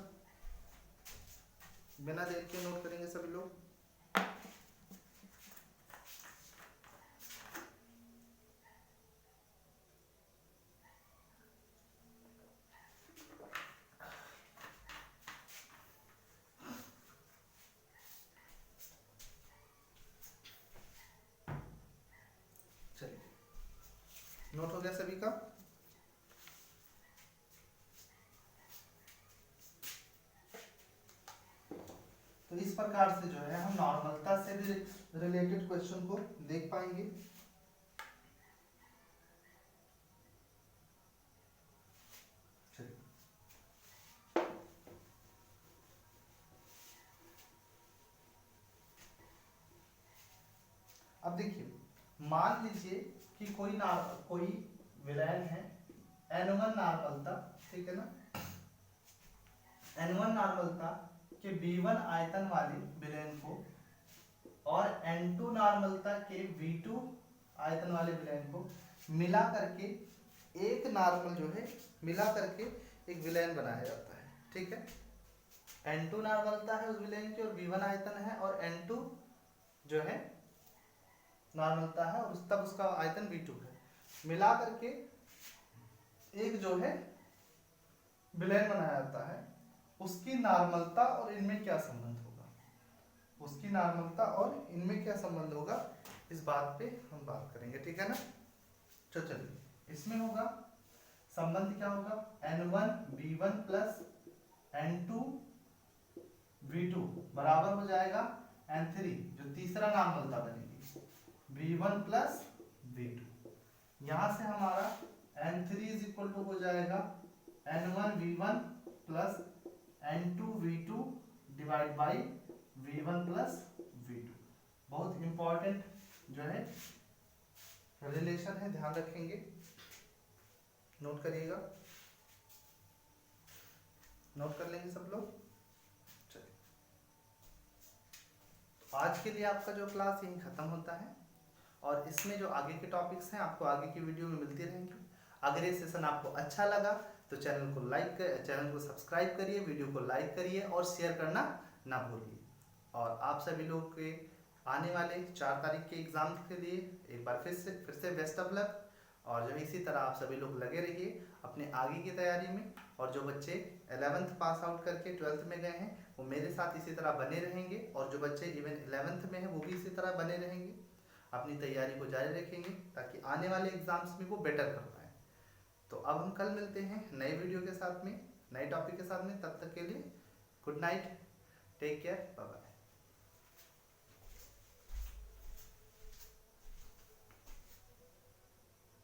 बिना देख के नोट करेंगे सभी लोग। नोट हो गया सभी का। तो इस प्रकार से जो है हम नॉर्मलता से भी रिलेटेड क्वेश्चन को देख पाएंगे। अब देखिए, मान लीजिए कि कोई विलयन है N1 नॉर्मलता, ठीक है ना। N1 नॉर्मलता के B1 आयतन वाले विलयन को और N2 नॉर्मलता के V2 आयतन वाले विलयन को मिला करके एक नॉर्मल जो है मिला करके एक विलयन बनाया जाता है, ठीक है। N2 नॉर्मलता है उस विलयन की और V1 आयतन है और N2 जो है नॉर्मलता है और तब उसका आयतन V2 है, मिला करके एक जो है विलेन बनाया जाता है उसकी नॉर्मलता और इनमें क्या संबंध होगा, उसकी नॉर्मलता और इनमें क्या संबंध होगा, इस बात पे हम बात करेंगे, ठीक है ना। तो चलिए इसमें होगा संबंध क्या होगा, n1v1 प्लस n2v2 बराबर हो जाएगा n3, जो तीसरा नॉर्मलता बनेगी v1 प्लस v2। यहां से हमारा n3 इज इक्वल टू हो जाएगा n1v1 plus n2v2 divide by v1 plus v2। बहुत इंपॉर्टेंट जो है रिलेशन है, ध्यान रखेंगे, नोट करिएगा, नोट कर लेंगे सब लोग। चलिए तो आज के लिए आपका जो क्लास यही खत्म होता है और इसमें जो आगे के टॉपिक्स हैं आपको आगे की वीडियो में मिलती रहेंगी। अगर ये सेशन आपको अच्छा लगा तो चैनल को सब्सक्राइब करिए, वीडियो को लाइक करिए और शेयर करना ना भूलिए। और आप सभी लोग के आने वाले 4 तारीख के एग्जाम के लिए एक बार फिर से बेस्ट ऑफ लक। और जो इसी तरह आप सभी लोग लगे रहिए अपने आगे की तैयारी में। और जो बच्चे 11th पास आउट करके 12th में गए हैं वो मेरे साथ इसी तरह बने रहेंगे, और जो बच्चे इवन 11th में हैं वो भी इसी तरह बने रहेंगे, अपनी तैयारी को जारी रखेंगे ताकि आने वाले एग्जाम्स में वो बेटर कर पाए। तो अब हम कल मिलते हैं नए वीडियो के साथ में, नए टॉपिक के साथ में। तब तक के लिए good night, take care, bye bye.